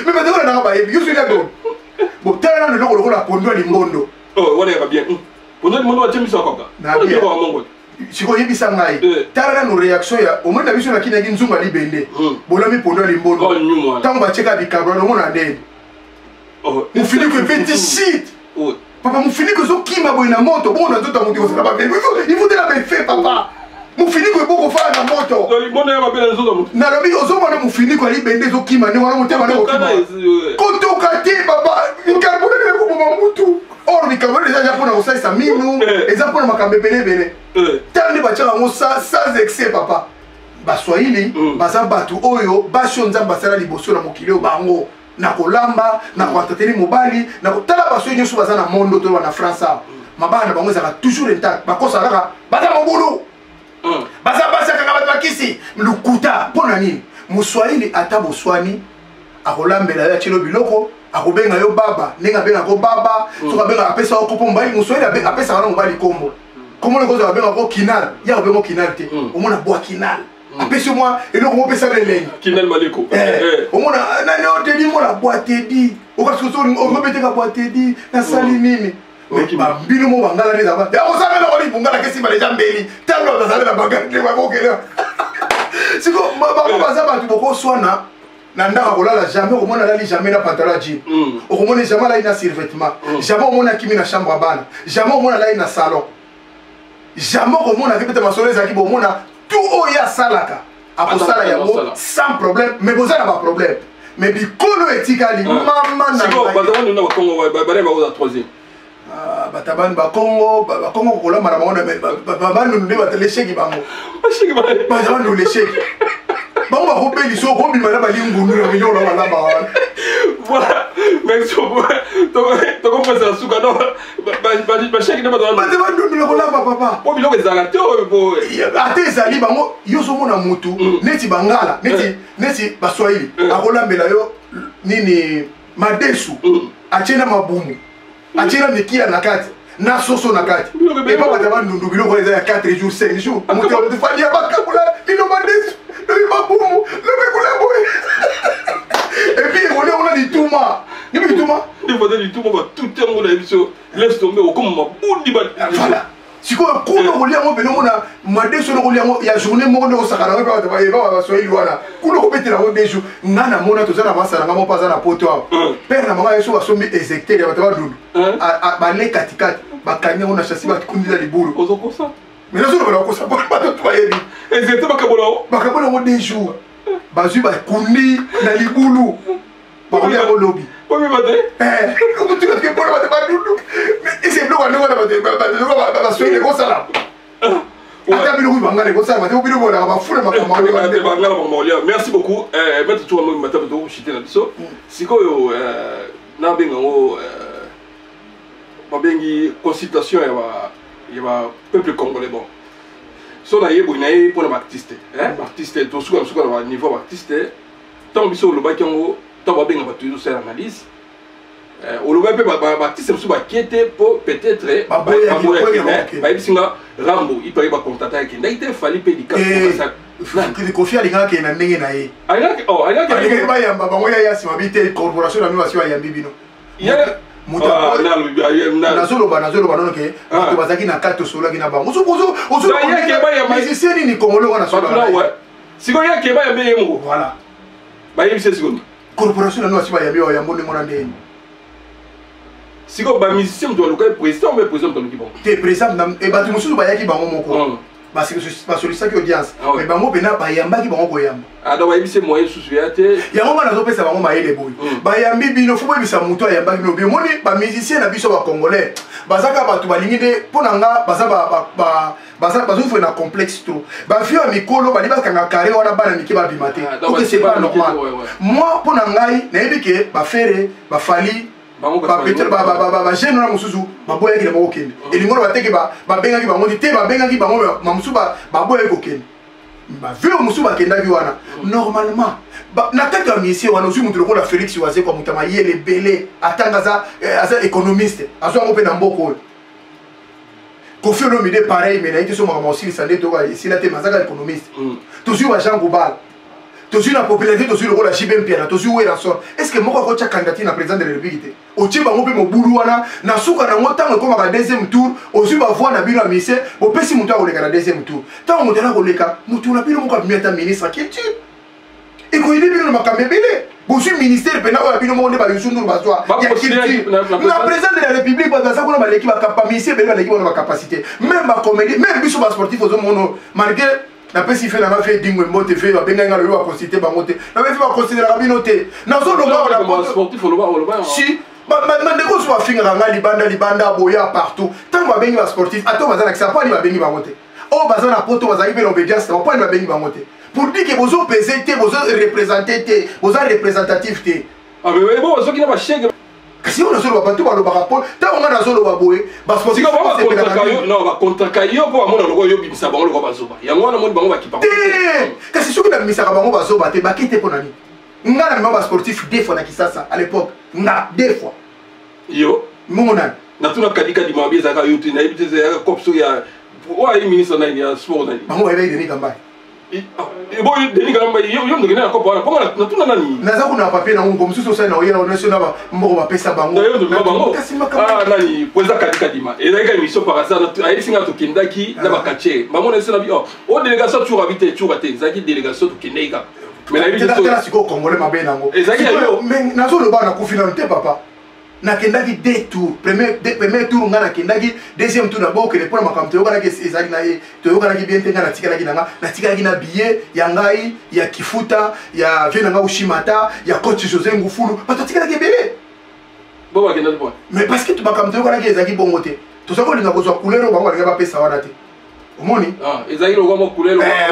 mais batekola nanga bayebi yo solia giomi bon tala nano eloko lokola pondo ya limbondo wana yaka bien pondo ya limbondo batie miso akoka biloko amongo sikoyo yebisa ngai tala nano réaction ya omoni na biso nakinaki nzunga libende bolami pondo ya limbondo ntango batieka bikabula nomona ndeni mofiniko ebeti shit papa mofiniko ezokima boye na moto bongo na nzoto ya moto ekosala babebe ifutela befe papa mofiniko ebokofala na moto nalobi ozomona mofiniko ya libende ezokima nde wana motema nekokima kotoka te papa bikarbonele ekoboma mutu or bikarbonele eza mpona kosalisa minu eza mpona makambo ebelebele tala nde batiaka yango sans excès papa baswahili baza bato oyo basio nzambe basala liboso na mokili oyo bango na kolamba na koentretaine mobali tala baswahili nyonso baza na mondo to na france awa mabala na bango ezalaka toujours intact bakosala kaka baza mobulu baza basi akanga bato bakisi lukuta mpo na nini moswahili ata boswani akolambela yo atielo biloko akobenga yo baba ndenge abengako baba soki abenga apesa yo kopo mobali moswahili apesaka na mobali kombo kombo nekozala abengako kinal ya obengo kinal te omona bwa kinal apesi mwa eloko mopesa lelenge kinal maleko omona nani otedi mona bwa tedi okasikosobeteka bwa tedi nasali nini bambino mo bangala nde ezaba akosambela kolibungala kesimba deja mbeli ntango bazabela bagande bakokela siko bango baza bato bokoswana na ndako kolala jamais okomona alali jamais na pantalon ya jean okomona jamais alali na survêtement jamais omona akimi na chambre ya bana jamais omona alali na salon jamais okomona ake pete masolo ezalaki bomona tout oyo asalaka akosala yango sans problème mais boza na baproblème mais bikolo etikali mama batabani bakongo kolamba na bango babandu nde batalesheki bango bazabandu lesheki bango bakopeli so kobima na balingunu na milio na balamba wana voilà mais tokompesa suka no basheki nde bazabandu mbila kolamba papa po biloko ezalaka te oyo ate ezali bango yo ozomona mutu neti bangala neti baswahili akolambela yo nini madesu atie na mabumu atie mikia na kati na soso na kati epa bata bandundu biloko eza ya 4 jours 5 jours moto falia bakabula bino madesu le baboumu le bekula boy et puis on a dit tout ma il dit tout ma il faut dire tout ma tout le monde a dit laisse tomber comme ma boudi ba voilà si quoi kuno oliango beno mona made so no oliango ya journée mo ndo sakana ba ba ba so ilwana kuno ko betela ngo dejo ngana mona to zana masala ngamo pa zana poto père na mama yeso baso mi exécuter ya ba dundu ba le katikati ba kanya ona chasi ba kundila libulu ozoko ça mais là, on va encore savoir pas de toi. Et c'était pas Kabolo. Pas Kabolo, des jours. Basu va couler dans les boulous. Pas aller au lobby. Pas me battre. Comment tu vas te faire pas doudou. Mais c'est bloqué, on va te faire les gros salaires. Merci beaucoup. Maintenant, tu vas me mettre au chité là dessus. Si quoi, na bengo, pas bengi consultation il y a peuple congolais bon. So na yebo na yebo pour l'artiste, artiste to suka suka na niveau artiste. Tant biso lo ba kango, tant ba benga ba toujours faire analyse. O lo ba pe ba artiste so ba kiete pour peut-être ba bisinga Rambo, il peut ba contacter qui n'était fallu pe dika pour ça. Que confier les gars qui na ndenge na ye. Aya ke ba yamba ba ngoya ya simabite corporation na miwasi wa yambibino. Ya nazoloba nono ke bato bazaki na kati tosolaki na bango musicien nini kongolo wana sikoyo yake bayambe ye moko voilà bayebise sikoyo corporation na noasi bayambe oyambo ndenge na ndeni sikoyo bamusicien moto aluka président mpe président moto aluki bango te président e bato mosusu bayaki bango moko basolisaki audience mais bango mpena bayambaki bango koyamba donc bayebise moyen susu ya te yango wana azopesa bango mayele boye bayambi bino fo boyebisa moto ayambaki bino bino moni bamusicien na biso bacongolais bazaka bato balingi nde mpo na nga bazofue na complexe trop bafio ya mikolo bali bakanga kare wana bana mike babima te oke c'est pas normal moi mpo na ngai nayebi ke bafere bafali bagene wana mosusu baboyaki na bango kokende elingono bateke babengaki bango te babengaki bango mosusu baboyaki kokende bavio mosusu bakendaki wana normalement na kati ya misie wana ozwi moto lokola félix waze kwa moto amayele ebele atanga aza économiste azwi yango mpe na mboka oyo kofi olomide pareil me nayi te so makambo osilisa nde toka esila te mazaka économiste tozwi ba jean gobal tozwi na popularité tozwi lokola jibe mpiana tozwi werason est ce que moko akotya candidature na président de la république te otie bango mpe mobulu wana na suka nango ntango ekomaka deuxième tour ozwi bavoi na bino ya misie bopesi moto akoleka na deuxième tour ntango moto ana koleka moto na bino moko abimi ata ministre culture ekoyeli bino na makambo ebele bozwi ministère mpena oyo ya bino moko nde bayusunduru bazwa ya culture na président de la république baza kuna baleki misie ebele baleki bona bacapacité même bacomédie même biso basportif ozomono malgré napesi fe nanga fe dingwe mbote fe babengai nga lelo baconsidere bango te nabe fe baconsideraka bino te nazoloba si bandeko so bafingaka nga libanda boya partout ntango babengi basportif ata baza na kisa po ani babengi bango te oyo baza na poto bazalaki mpe na obédience po ani babengi bango te pour dire ke bozopese te bozoreprésente te boza représentatif te soki na bashege kasi oyo nazoloba bato balobaka po ntango nga nazoloba boye bakontraka yo mpo bamona loko yobimisa bango loko bazoba yango wana moni bango bakipa te kasi soki nabimisaka bango bazoba te bake te mpo na nini nga na mema basportif deux fois na kisasa à l'époque nga deux fois yo mongo nani natuna kadikadi mabi ezalaka yo te nayebi te ezalaka kopso ya oyo ministre nani ya sport nani bango bayebaki denis kambai boy Denis Kalamba yo ndengene na kopa wana ponga natuna nani naza kuna papier nango ngo mususu osali na oyela national mboko bapesa bango nani poza kadikadima ezalika émission par hasard ayebisinga tokendaki na bakache bamona ese na bi o délégation toujours habité toujours te ezalaki délégation tokendaki kaka mais na yebi sikoyo congolais mabe nango nazoloba nakufi nano te papa nakendaki deux tours premier tour nga nakendaki deuxième tour nabo okende mpona makambo toyokanaki ezalaki na ye toyokanaki bien te nga natikalaki nanga natikalaki na billet ya ngai ya kifuta ya vie na nga ushimata ya coach josé ngufulu bato atikalaki ebele mais parce que makambo toyokanaki ezalaki bongo te tozalaki kolinga kozwa couleur oyo bango balinga bapesa wana te omoni ezalaki lokwa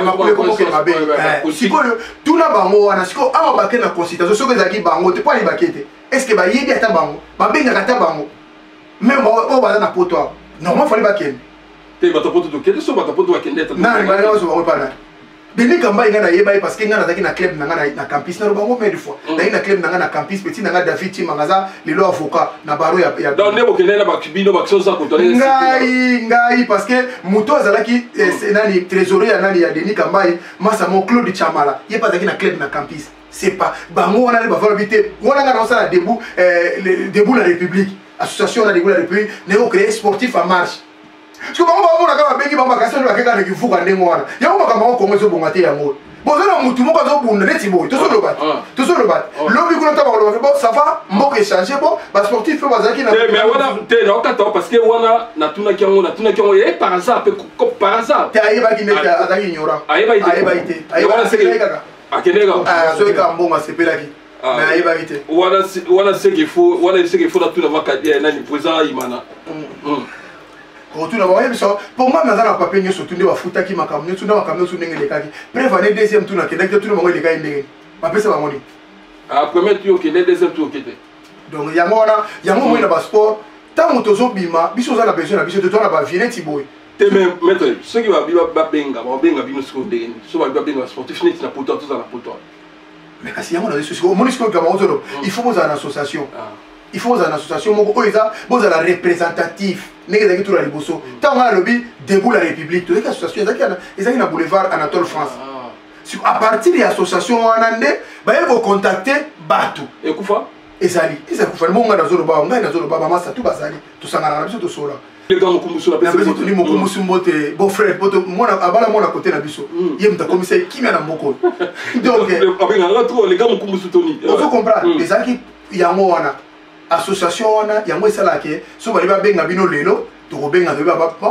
makulekokokende mabe sikoyo tuna bango wana sikoyo awa bake na consultation soki ezalaki bango te po ali bake te est-ce que bayebi ata bango babengaka ata bango même oyo baza na poto awa normal fali bakende te bato poto tokende so bato poto bakende nani balinga baso bango epa nani Denis Kamba ngana yeba parce que ngana zaki na club na campus na bango mais des fois na club na campus petit na David Timangaza lelo avocat na baro ya donc nebo kene na bakibino bakso za contrôler ngai parce que muto azalaki nani trésorier nani ya Denis Kamba masa mon Claude Chamala yeba zaki na club na campus c'est pas bango wana le bafalo bité wana ngana osala debout debout la République association la debout la République néo créer sportif en marche. Parce que on a quand même bamba kasi na keka na kifuka ndengo wana yango makambo ko ngozo bongate yango bozana mutu moko zo bunda neti boy to so le bat lobi kuna taba lo bon ça va mboko échanger bon ba sportif pe bazaki na mais wana te na okata parce que wana na tuna ki yango et par hasard par hasard te ayeba ki neta azaki ignorant ayeba ite ayeba sekeka akenega so ka mbonga sepelaki mais ayeba ite wana c'est qu'il faut na tuna makadi na ni président imana retour na baye biso pour moi mais na papier nyoso tunde wa futa ki makambo nyoso na makambo nyoso ndenge lekaki prévaner deuxième tour na kenda ki tour na bango lekaki ndenge ba pesa ba moni premier tour kende deuxième tour kete donc yango wana yango mo na ba sport tant tozo bima biso za na besoin na biso to na ba violence boy te même maître ceux qui va benga bino so ndenge so ba benga sportif net na poto to za na poto mais kasi yango na souci au monisco ka ba ozo il faut vous en association il faut une association moko oza boza la représentatif nenge zaki tout la liboso tant on lobby debout la République to association ezaki na boulevard Anatole France à partir de l'association wanande ba yeko contacter batu ekufa ezali kufa monga na zolo ba ngai na zolo ba mama satu bazali to sangana na biso to sola les gars mokumbusu na pesa ni mokumbusu mbote beau frère poto mona abala mona côté na biso yemta commissaire kimia na moko donc abenga la les gars mokumbusu toni on faut comprendre ezaki yango wana association wana yango esalaki so bali babenga bino lelo tokobenga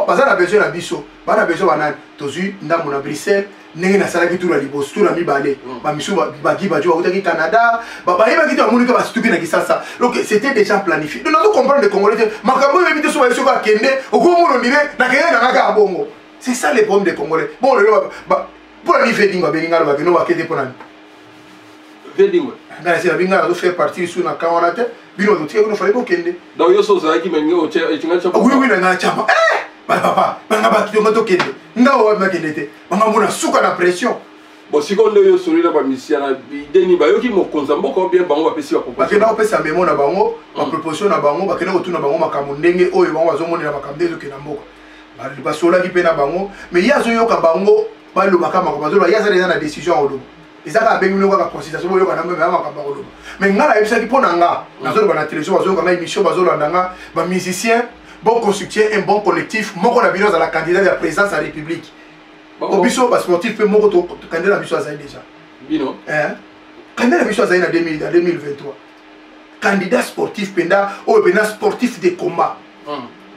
baza na besoin na biso bana besoin banani tozwi ndambo na Bruxelles ndenge nasalaki tula liboso tula mibale bamiso bagi bajo bakutaki Canada bayebaki te bamoni ke basituki na Kisasa donc c'était déjà planifié donc nazo comprendre les Congolais te makambo oyebi te so baye soko akende okomona ondire nakende nanga kaka bongo c'est ça le problème des Congolais bon lelo mpona ni veding babenginga lo bakende bakete mpo nani veding ngana c'est babinga nazo faire partie sur na kawana te bino to tiye fallait bokende donc yo so zaki mengi o tinga chapa oui na nga chapa papa banga bakito ngoto kende ndawo wa makende te mama mona suka na pression bon sikondo yo solila ba misiana bideni ba yoki mokonza mboko bien bango bapesi ba proposition bakenda opesa memo na bango ba proposition na bango bakenda otuna bango makambo ndenge oyo bango bazomona makambo ezo kena mboko ba sola ki pena bango mais yazo yoka bango ba lo makama ko bazolo yaza déjà na décision olo ezaka bengi no ka consultation boyo kana mbema makambo olo mais ngala ebisa ki pona nga nazolo ba na télévision bazolo kana émission bazolo ndanga ba musicien bon constituer un bon collectif moko na bino za la candidat de la présidence de la République obiso ba sportif pe moko to candidat biso azali déjà bino candidat biso azali na 2023 candidat sportif penda o penda sportif de combat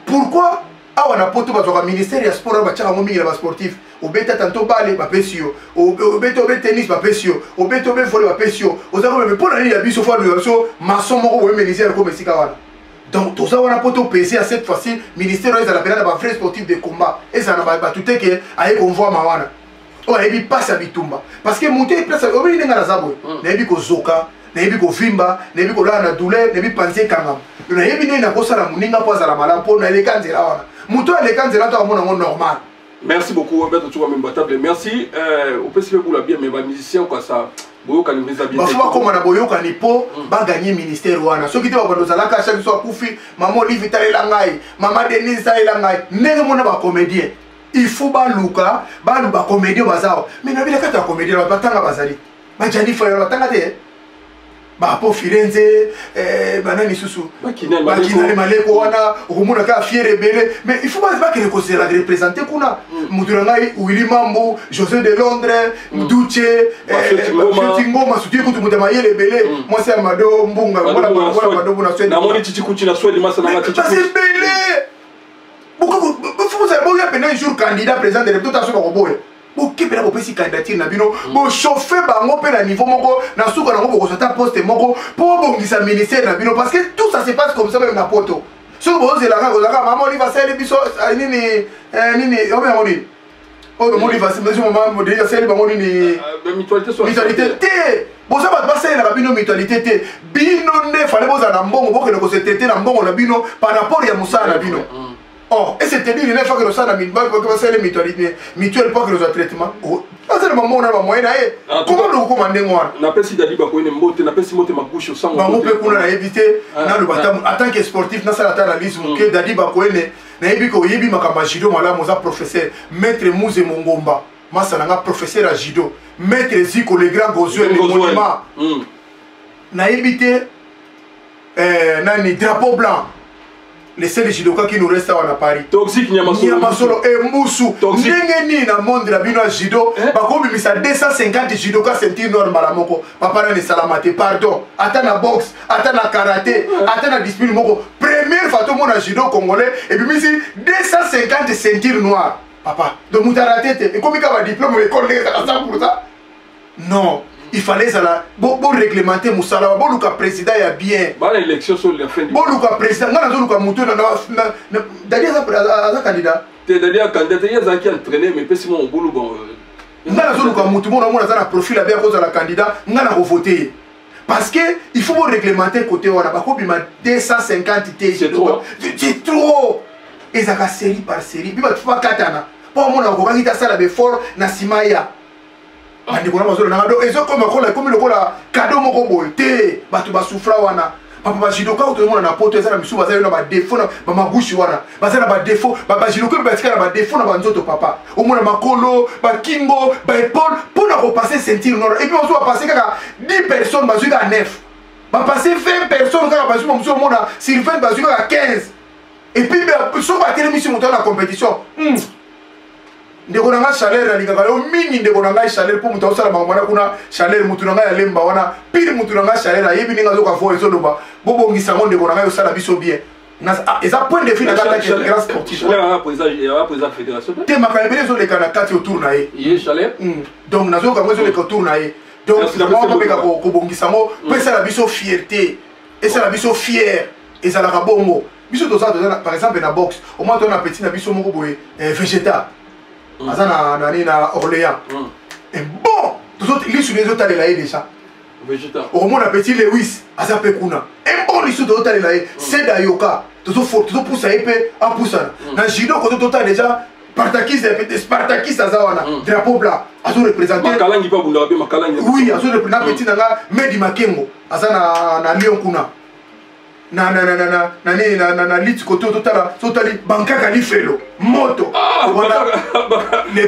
pourquoi awa na poto bazwa ministère ya sport ba tchaka mingi na ba sportif obeta tanto bale ba pesio obeta tennis ba pesio obeta volley ba pesio ozako me pona ni ya biso fa biso maçon moko bo ministère ko mesika wana donc tout ça on a poto pesé à cette fois-ci ministère ils a la période ba frère sportif de combat et ça na ba tout est que aye convoi mawana o ebi passe à bitumba parce que monter place o bini ngala zabo na ebi ko zoka na ebi ko vimba na ebi ko la na douleur na ebi penser kangam na ebi ne na ko sala muninga po za la malampo na les kanzela wana muto les kanzela to amona normal. Merci beaucoup Roberto tu même batable merci au PCB pour la bien mais ba musicien quoi ça boyoka ni visa bien bafuba koma na boyoka ni po ba gagner ministère wana soki te ba ndozala ka chaque fois kufi maman Olivier talela ngai maman Denise talela ngai ndenge mona ba comédien il faut ba luka ba comédien bazao mais na bila kata comédien ba tanga bazali ba jani fa ba tanga te ba po Firenze banani susu bakina maleko wana okomona ka fiere belé mais il faut pas que considérer représenter kuna muturanga Willy Mambo José de Londres Duche Ngoma soutien kutu mutama yele belé moi c'est Amado Mbunga voilà Amado buna Sweden na moni chichikuchi na Sweden masana na chichikuchi c'est belé beaucoup vous avez beau y a un jour candidat président de réputation ba koboye ok pena bopesi candidature na bino bo chauffer bango pe na niveau moko na suka na ngo bokosata poste moko po bongisa ministère na bino parce que tout ça se passe comme ça même na poto so bo zela ka kozaka mama Oliva sele biso nini obe ngoni obe mo Oliva sele mama mo déjà sele bango nini mutualité te bo ça ba sele na bino mutualité te bino ne fallait boza na mbongo bokene ko se tete na mbongo na bino par rapport ya musala na bino. Oh, et c'était dit, il y a une fois que nous sommes mutuelle, pas que nous avons traitement. Oh, c'est maman na ba moyen na e comment le commander moi na pesi dadi ba ko ne mbote na pesi mote makusho sango bango pe kuna na éviter na le batam en tant que sportif na sala ta analyse que dadi ba ko ne na yebi ko yebi makamba judo malamu za professeur maître Mouze Mongomba masa nga professeur à judo maître Ziko le grand Gozuel le monument na éviter nani drapeau blanc les seuls judokas qui nous restent à Paris. Toxique Nyamasolo et Moussou. N'engeni na monde la bino judo. Bakobi misa 250 judokas ceinture noire malamoko. Papa na salamate pardon. Atana boxe, atana karaté, atana discipline moko. Première fois tout le monde a judo congolais et puis misi 250 ceintures noires. Papa, de mutarate et comme il a un diplôme l'école pour ça. Non. Il fallait ça bon réglementer Moussala bon le président il y a bien bah l'élection sur la fin du bon le président ngana zo le muto na d'ailleurs ça candidat t'es d'ailleurs candidat il y a qui entraîné mais pas si mon boulot bon ngana zo le muto bon on a ça profil bien cause la candidat ngana voter parce que il faut réglementer côté on a pas combien 250 T c'est trop et ça ka série par série puis tu vas katana pour mon ko ngita sala be fort na simaya bandeko na bazolo na do ezo comme le kola cadeau moko bolté batu ba souffra wana papa ba jidoka to mona na poto ezana misu bazali na ba défaut na ba mabushi wana bazana ba défaut ba jidoka ba tika na ba défaut na ba nzoto papa au mona makolo ba kingo ba épaule pour na repasser ceinture noire et puis on va passer kaka 10 personnes bazuka 9 ba passer 20 personnes kaka bazuka musu mona sur 20 bazuka 15 et puis so ba télé misu monter na compétition ndeko nanga chaleur alingaka yo mingi ndeko nanga chaleur pour mutu osala makambo wana kuna chaleur mutu nanga ya lemba wana pili mutu nanga chaleur ayebi ninga azoka fo ezoloba bobongisa ngo ndeko nanga osala biso bien eza point de vue na kati ya grand sportif fédération te makambo ebele ezoleka na kati autour na ye chaleur donc nazoyoka ngo ezoleka autour na ye donc mopeka kobongisa ngo mpo esala biso fierté esala biso fier ezalaka bongo biso toza par exemple na boxe au moins tona petit na biso moko boye végétal aza na Orléans et bon lisu ezotalela ye déjà okomona petit Lewis aza mpe kuna bon lisu tozotalela ye seda yoka tozopusa ye mpe apusana na judo koto tota déjà Spartakis aza wana drapeau blanc azoreprésente oui azoreprésente petit nanga Medi Makengo aza na Lyon kuna na lit koto totali bankaka lifelo moto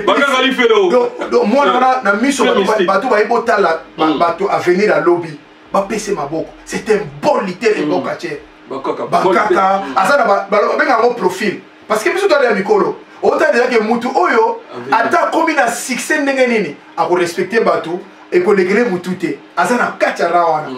bankaka lifelo donc moi na miso bato bayebotala bato à venir à lobby bapese maboko c'est un bon littéraire bokache bankaka aza na babenga ngo profil parce que biso tala ya mikolo ota déjà que mutu oyo ata komi na succès ndenge nini akorespecte bato ekolekele mutu te aza na kati ya ra wana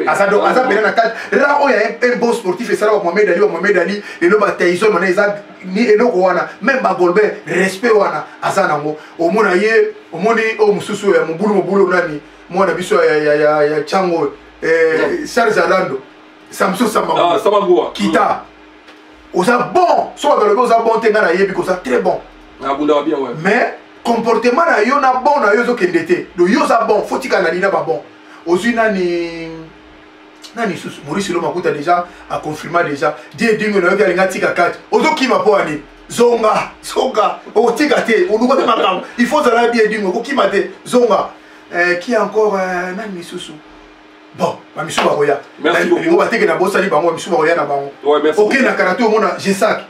aza pene na kati ra oyo un bon sportif esala ba Mohamed Ali lelo ba Tyson mana eza ni eloko wana même ba Goldberg respect wana aza nango omona ye omoni o mususu ya mobulu nani mwana biso ya chango Charles Alando Samson Samangua kita oza bon so ba lobe oza bon te ngana yebi ko ça très bon abunda bien ouais mais comportement na yo na bon na yo zo kendete do yo za bon faut tika na lina ba bon ozui nani susu Maurice Lo Makuta déjà a confirmé déjà die dingo na yo kalinga tika kati ozo kima po ani zonga o tika te o luko te makam il faut ça la die dingo ko kima te zonga qui encore nani susu bon ba misu ba roya merci beaucoup ba teke na bosali bango misu ba roya na bango OK na karaté o mona Jesak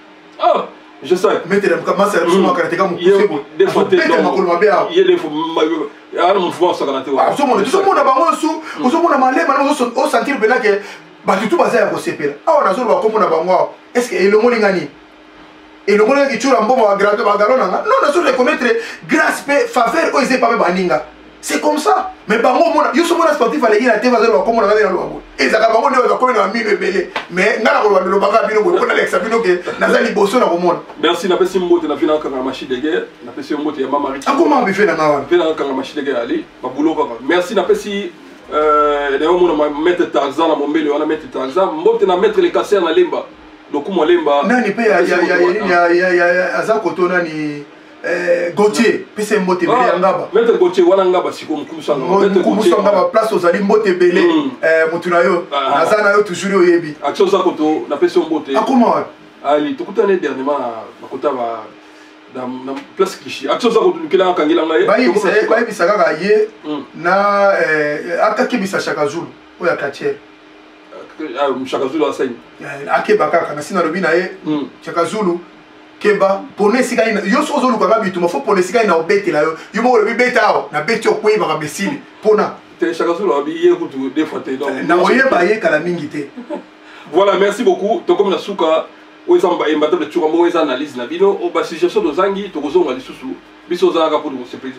je sais mais tu commences à me karaté comme des fois il y a des fois mon pouvoir ça karaté wa so mona bango so mona malema o sentir bena que ba tout bazaya ko sepela awa nazo ba ko mona bango est-ce que elongo lingani elongo ki chura mbongo wa grado ba galona non nazo reconnaître grâce pe faveur o ezé pa baninga c'est comme ça mais bango mona yo so mona sportif ale ina te bazalo ba ko mona ngana lo ezaka bango ndio ko na mino ebele mais ngana ko lo baka bino ko na Alexa bino ke nazali boso na ko mona merci na pesi mbote na fina kanga machine de guerre na pesi mbote ya mama Rich comment me fait na ngawa fina kanga machine de guerre ali ba boulot kaka merci na pesi d'ailleurs mona mettre Tarzan na mombele wana mettre Tarzan mbote na mettre les casseurs na lemba lokumo lemba nani pe ya azakoto nani Gauthier pese mbote bele ya ngaba maître Gauthier wana ngaba siko mkumusanga maître Gauthier ngaba place ozali mbote bele mutu na yo nazana yo toujours oyebi action za koto na pese mbote akoma ali tukutane dernièrement na kota ba dans place cliché action ça ko kila kangela ngai bayi bisaka ka ye na akakebisa Chaka Zulu oya katier Chaka Zulu asai akeba kaka na sina lobi na ye Chaka Zulu keba pone sika ina yo so zolu ka bitu mafo pone sika ina obetela yo mo lobi betao na beti okwe ba besili pona te Chaka Zulu abi ye kutu des fois te donc na oye ba ye kala mingi te. Voilà, merci beaucoup. To comme na suka oezamba imbattable turambo eza analyse na bino o ba suggestion de zangi to kozonga lisusu biso za ka pour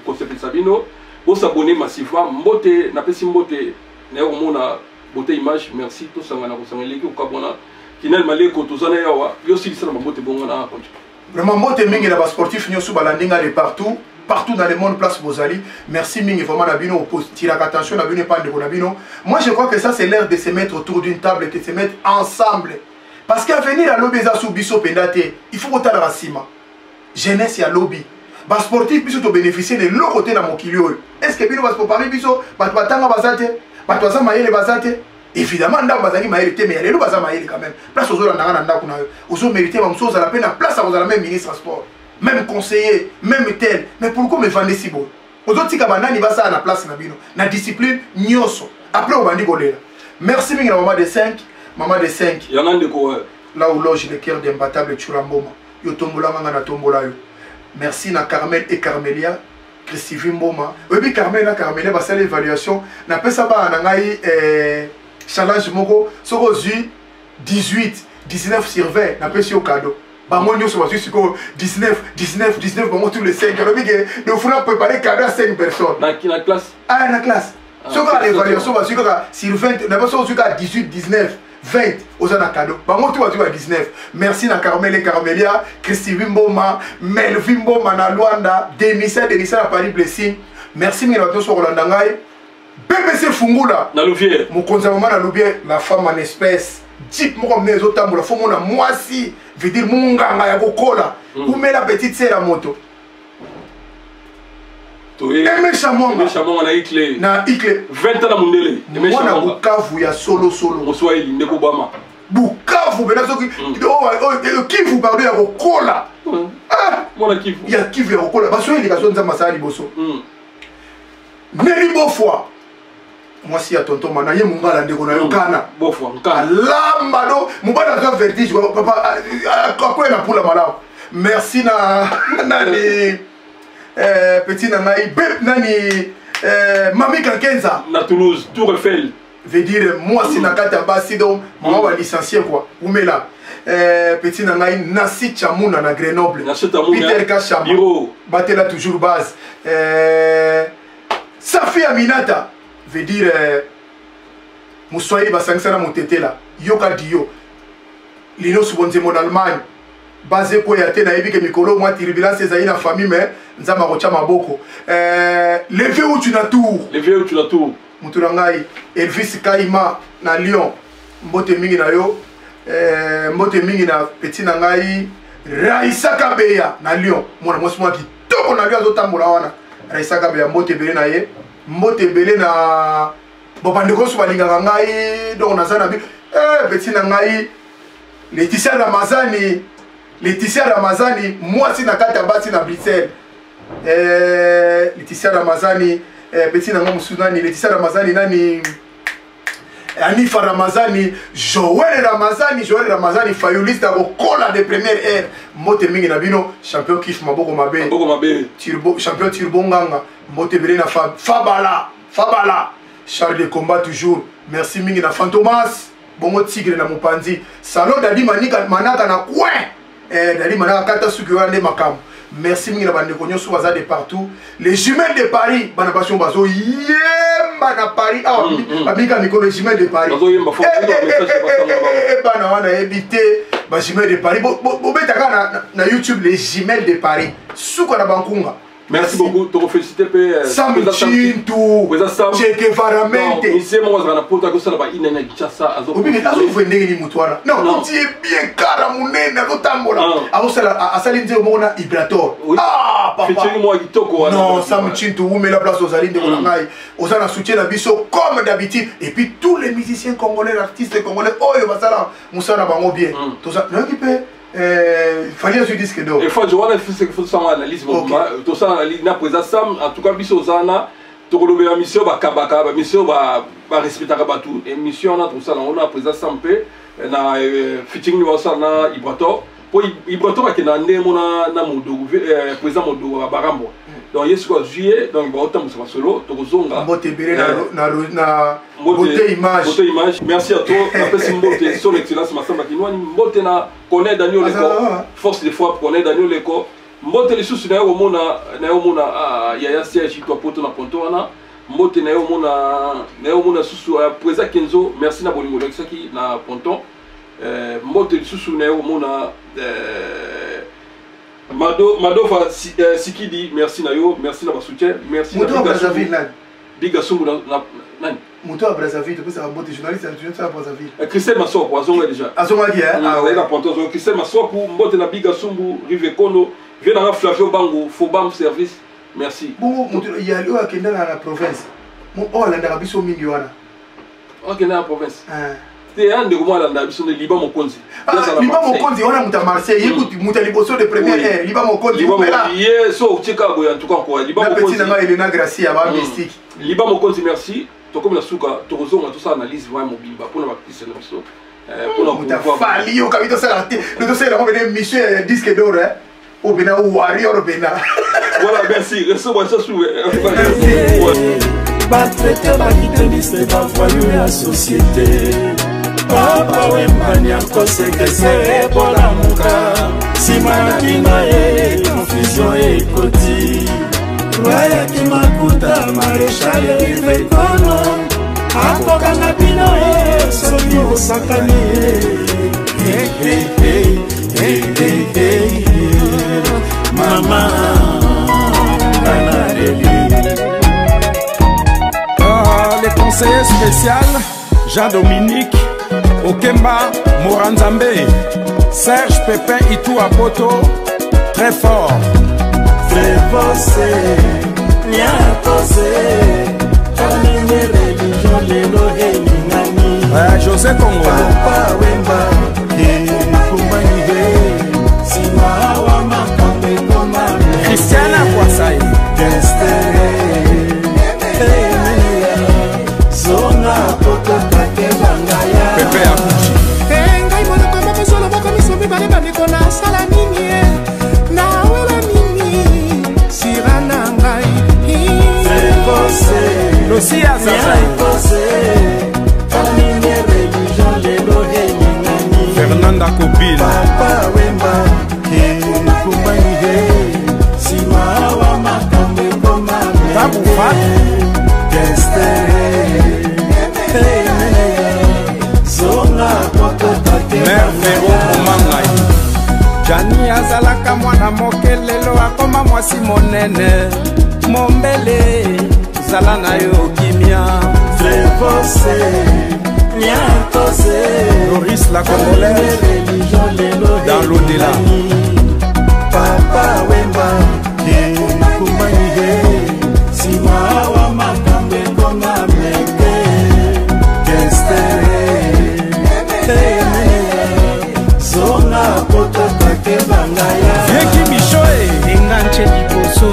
concept sabino bo s'abonner massivement mbote na pesi mbote na yo mona bote image merci to sanga na kosanga leki ko kabona kinal maleko to zana yawa yo silisa na mbote bonga na konti vraiment mbote mingi na ba sportif nyosu balandinga de partout dans le monde place Bozali. Merci mingi vraiment na bino pour tirer attention na bino pas de bonabino. Moi je crois que ça c'est l'heure de se mettre autour d'une table et de se mettre ensemble. Parce qu'à venir à l'obéza sous biso pendate, il faut botter la racima. Jeunesse et à lobby. Bas sportif biso to bénéficier de l'autre côté dans mon kilio. Est-ce que bino bas pour parler biso, bat batanga basate, bat toza maïle basate. Évidemment nda bazali maïle te mais allez nous baza maïle quand même. Place aux autres nda kuna. Aux autres mériter même chose à la peine à place à vous à la même ministre sport. Même conseiller, même tel. Mais pourquoi me vendre si beau? Aux autres kabana ni basa à la place na bino. Na discipline nyoso. Après on bandi golela. Merci mingi la maman de 5. Maman de 5. Il y en a de quoi. Là où loge le cœur d'imbattable Churamboma. Yo tombola nga na tombola yo. Merci na Carmel et Carmelia. Christivi Mboma. Oui, Carmel na Carmelia ba sala évaluation. Na pesa ba na ngai challenge moko soko 18, 19 sur 20 na pesa yo cadeau. Bah moi nous sommes sur 19 bon tous les 5 alors que nous faut préparer cadeau à 5 personnes dans la classe la classe sur l'évaluation va sur 20 n'a pas sur 18 19 20 aux ana cadeau bah moi tout à 19 merci na Carmel et Carmelia Christivi Mboma Melvin Mboma na Luanda Denisa à Paris Blessing merci mille autres sur Rolanda ngai BBC Fungula na Louvière mon conservateur na Louvière la femme en espèce type moi comme les autres la femme na moi si veut dire munganga ya kokola ou met la petite sœur à moto Aimé Chamon na Ikle na Ikle 20 ans na Mundele Aimé Chamon na Bukavu ya solo Moswahili ndeko bama Bukavu bena soki Kivu pardon ya kokola mona Kivu ya Kivu ya kokola baso ili kaso nzamba sali boso Neli Bofwa moi si à tonton mana ye mungala ndeko na yokana Bofwa nkana lamba do mubana za vertige papa quoi na pula malamu merci na nani petit nanaï nani Mami Kankenza na Toulouse Tour Eiffel veut dire moi si na kata basi donc moi va licencier quoi umela petit nanaï Nasi Chamuna na Grenoble Peter Kachama batela toujours base Safi Aminata veut dire Moussoye basangsana motetela yoka dio lino subonzemo d'Allemagne basé ko ya te na yebi ke mikolo moi turbulence ezali na famille mais nzama ko chama boko levé où tu na tour muturangai Elvis Kaima na Lyon mbote mingi na yo mbote mingi na petit na ngai Raisa Kabeya na Lyon mona mwasi mwa kitoko na Lyon azotambola wana Raisa Kabeya mbote belé na ye mbote belé na bopandeko so balingaka ngai donc nazana bi petit na ngai Laetitia Ramazani moi si na kata basi na Bruxelles Laetitia Ramazani petit na ngomu sunani Laetitia Ramazani nani Anifa Ramazani Joël Ramazani fayuliste ko kola de première air mote mingi na bino champion kiff maboko mabe turbo champion turbo nganga mote bele na Fabala Charles de combat toujours merci mingi na Fantomas bongo tigre na mopanzi salon dali manika manaka na coin dali manaka kata suki wana makam merci mingi na bande konyo baza de partout les jumelles de Paris bana passion bazo yemba na Paris abika mikolo les jumelles de Paris bazo yemba fo bana wana ebité ba jumelles de Paris bo betaka na YouTube les jumelles de Paris suka na bankunga. Merci beaucoup, te féliciter Sam Chintu, Che Guevara Mente. Ici, moi, je vais apporter ça là-bas. Il n'est pas ça. Oui, mais tu veux venir ni mutuana. Non, tu es bien caramoné, na rotambola. Alors ça, à Saline au mona Ibrator. Ah, papa. Non, Sam Chintu, où met la place aux alines de Molangai. Aux ana soutien la biso comme d'habitude. Et puis tous les musiciens congolais, artistes congolais, oh, le basala, Moussa na bango bien. Tout ça, non, qui peut. Fallait sur disque d'or. Et fois je vois c'est que faut ça analyse tout ça analyse na présent Sam en tout cas biso zana to kolombe la mission ba kabaka ba mission ba respecter ka batu émission na tout ça on a présent Sam pe na featuring ni ça na Ibrato pour Ibrato ka na ndemo na modo présent modo ba barambo donc yesu ko juillet donc ba autant ça solo to kozonga mbote bere na beauté image merci à toi après c'est mbote son excellence masamba kinwani mbote na connaît Daniel Leko force de foi connaît Daniel Leko mbote les sous na yo mona ya siège to poto na ponto wana mbote na yo mona sous présent Kenzo merci na bolingo lexaki na ponton mbote les sous na yo mona Mado Sikidi, merci Nayo, merci na soutien, merci na Brazzaville. Biga Sumbu nani? Moto à Brazzaville, tu peux savoir beauté journaliste à Brazzaville. Christelle Masoko, azonga déjà. Azonga qui hein? Ah ouais, na ponto zo Christelle Masoko, mbote na Biga Sumbu, Rive Kono, vient na Flavio Bango, Fobam service. Merci. Bon, il y a eu à Kenda dans la province. Mon oh là dans biso miliona. OK na province. C'est un de moi là dans biso de Liban Mokonzi. Liban Mokonzi on a muta Marseille, écoute muta liboso de première air, Liban Mokonzi. Yes, so Chicago en tout cas quoi. Liban Mokonzi. Na petit Elena Gracia ba mystique. Liban Mokonzi merci. To comme la souka, to kozonga tout ça analyse vraiment bimba pour na bakisi na biso. Pour na muta fali au kabito ça le dossier là on venait monsieur disque d'or hein. Au bena warrior bena. Voilà, merci. Reste-moi ça sous. Batraité bakitendiste bavoyu ya société papa wembani akosekese bolamuka nsima na bino ye confusion ekoti wayaki makuta maréchal rivekono akokanga bino ye soki osakani mama le conseiller spécial Jean-Dominique Okemba Moranzambe Serge Pépin Itou Apoto très fort Frevose Niatose Kamine religion lelo heningani José Congolo Papa Wemba Kumbani Sima wa makambe koma Christiana Kwasai Pepe Akuchi ngai monoko moko solo moko miso mibale bandeko nasala nini nawela nini sira na ngai Lucia Zazai Fernanda Kobila Papa Wemba Kumbani Sima wa makambe koma Tabu Fat Mère Véro Omangai Jani azalaka mwana moke lelo akoma mwasi monene mombele zala na yo kimia Frevose Niatose Doris la Congolaise dans l'au-delà Papa Wemba Kumbani Sima wa makambe koma meke Vieki Michoe enganche liboso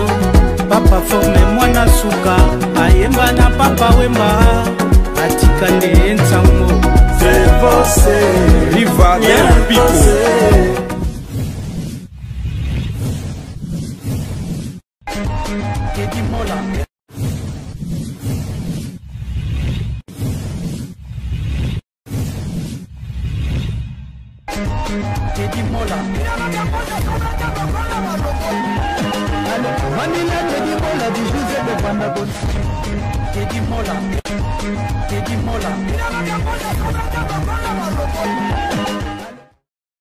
papa forme mwana suka ayemba na papa Wemba atika nde nsango Frevose Riva del Pico Teddy Mola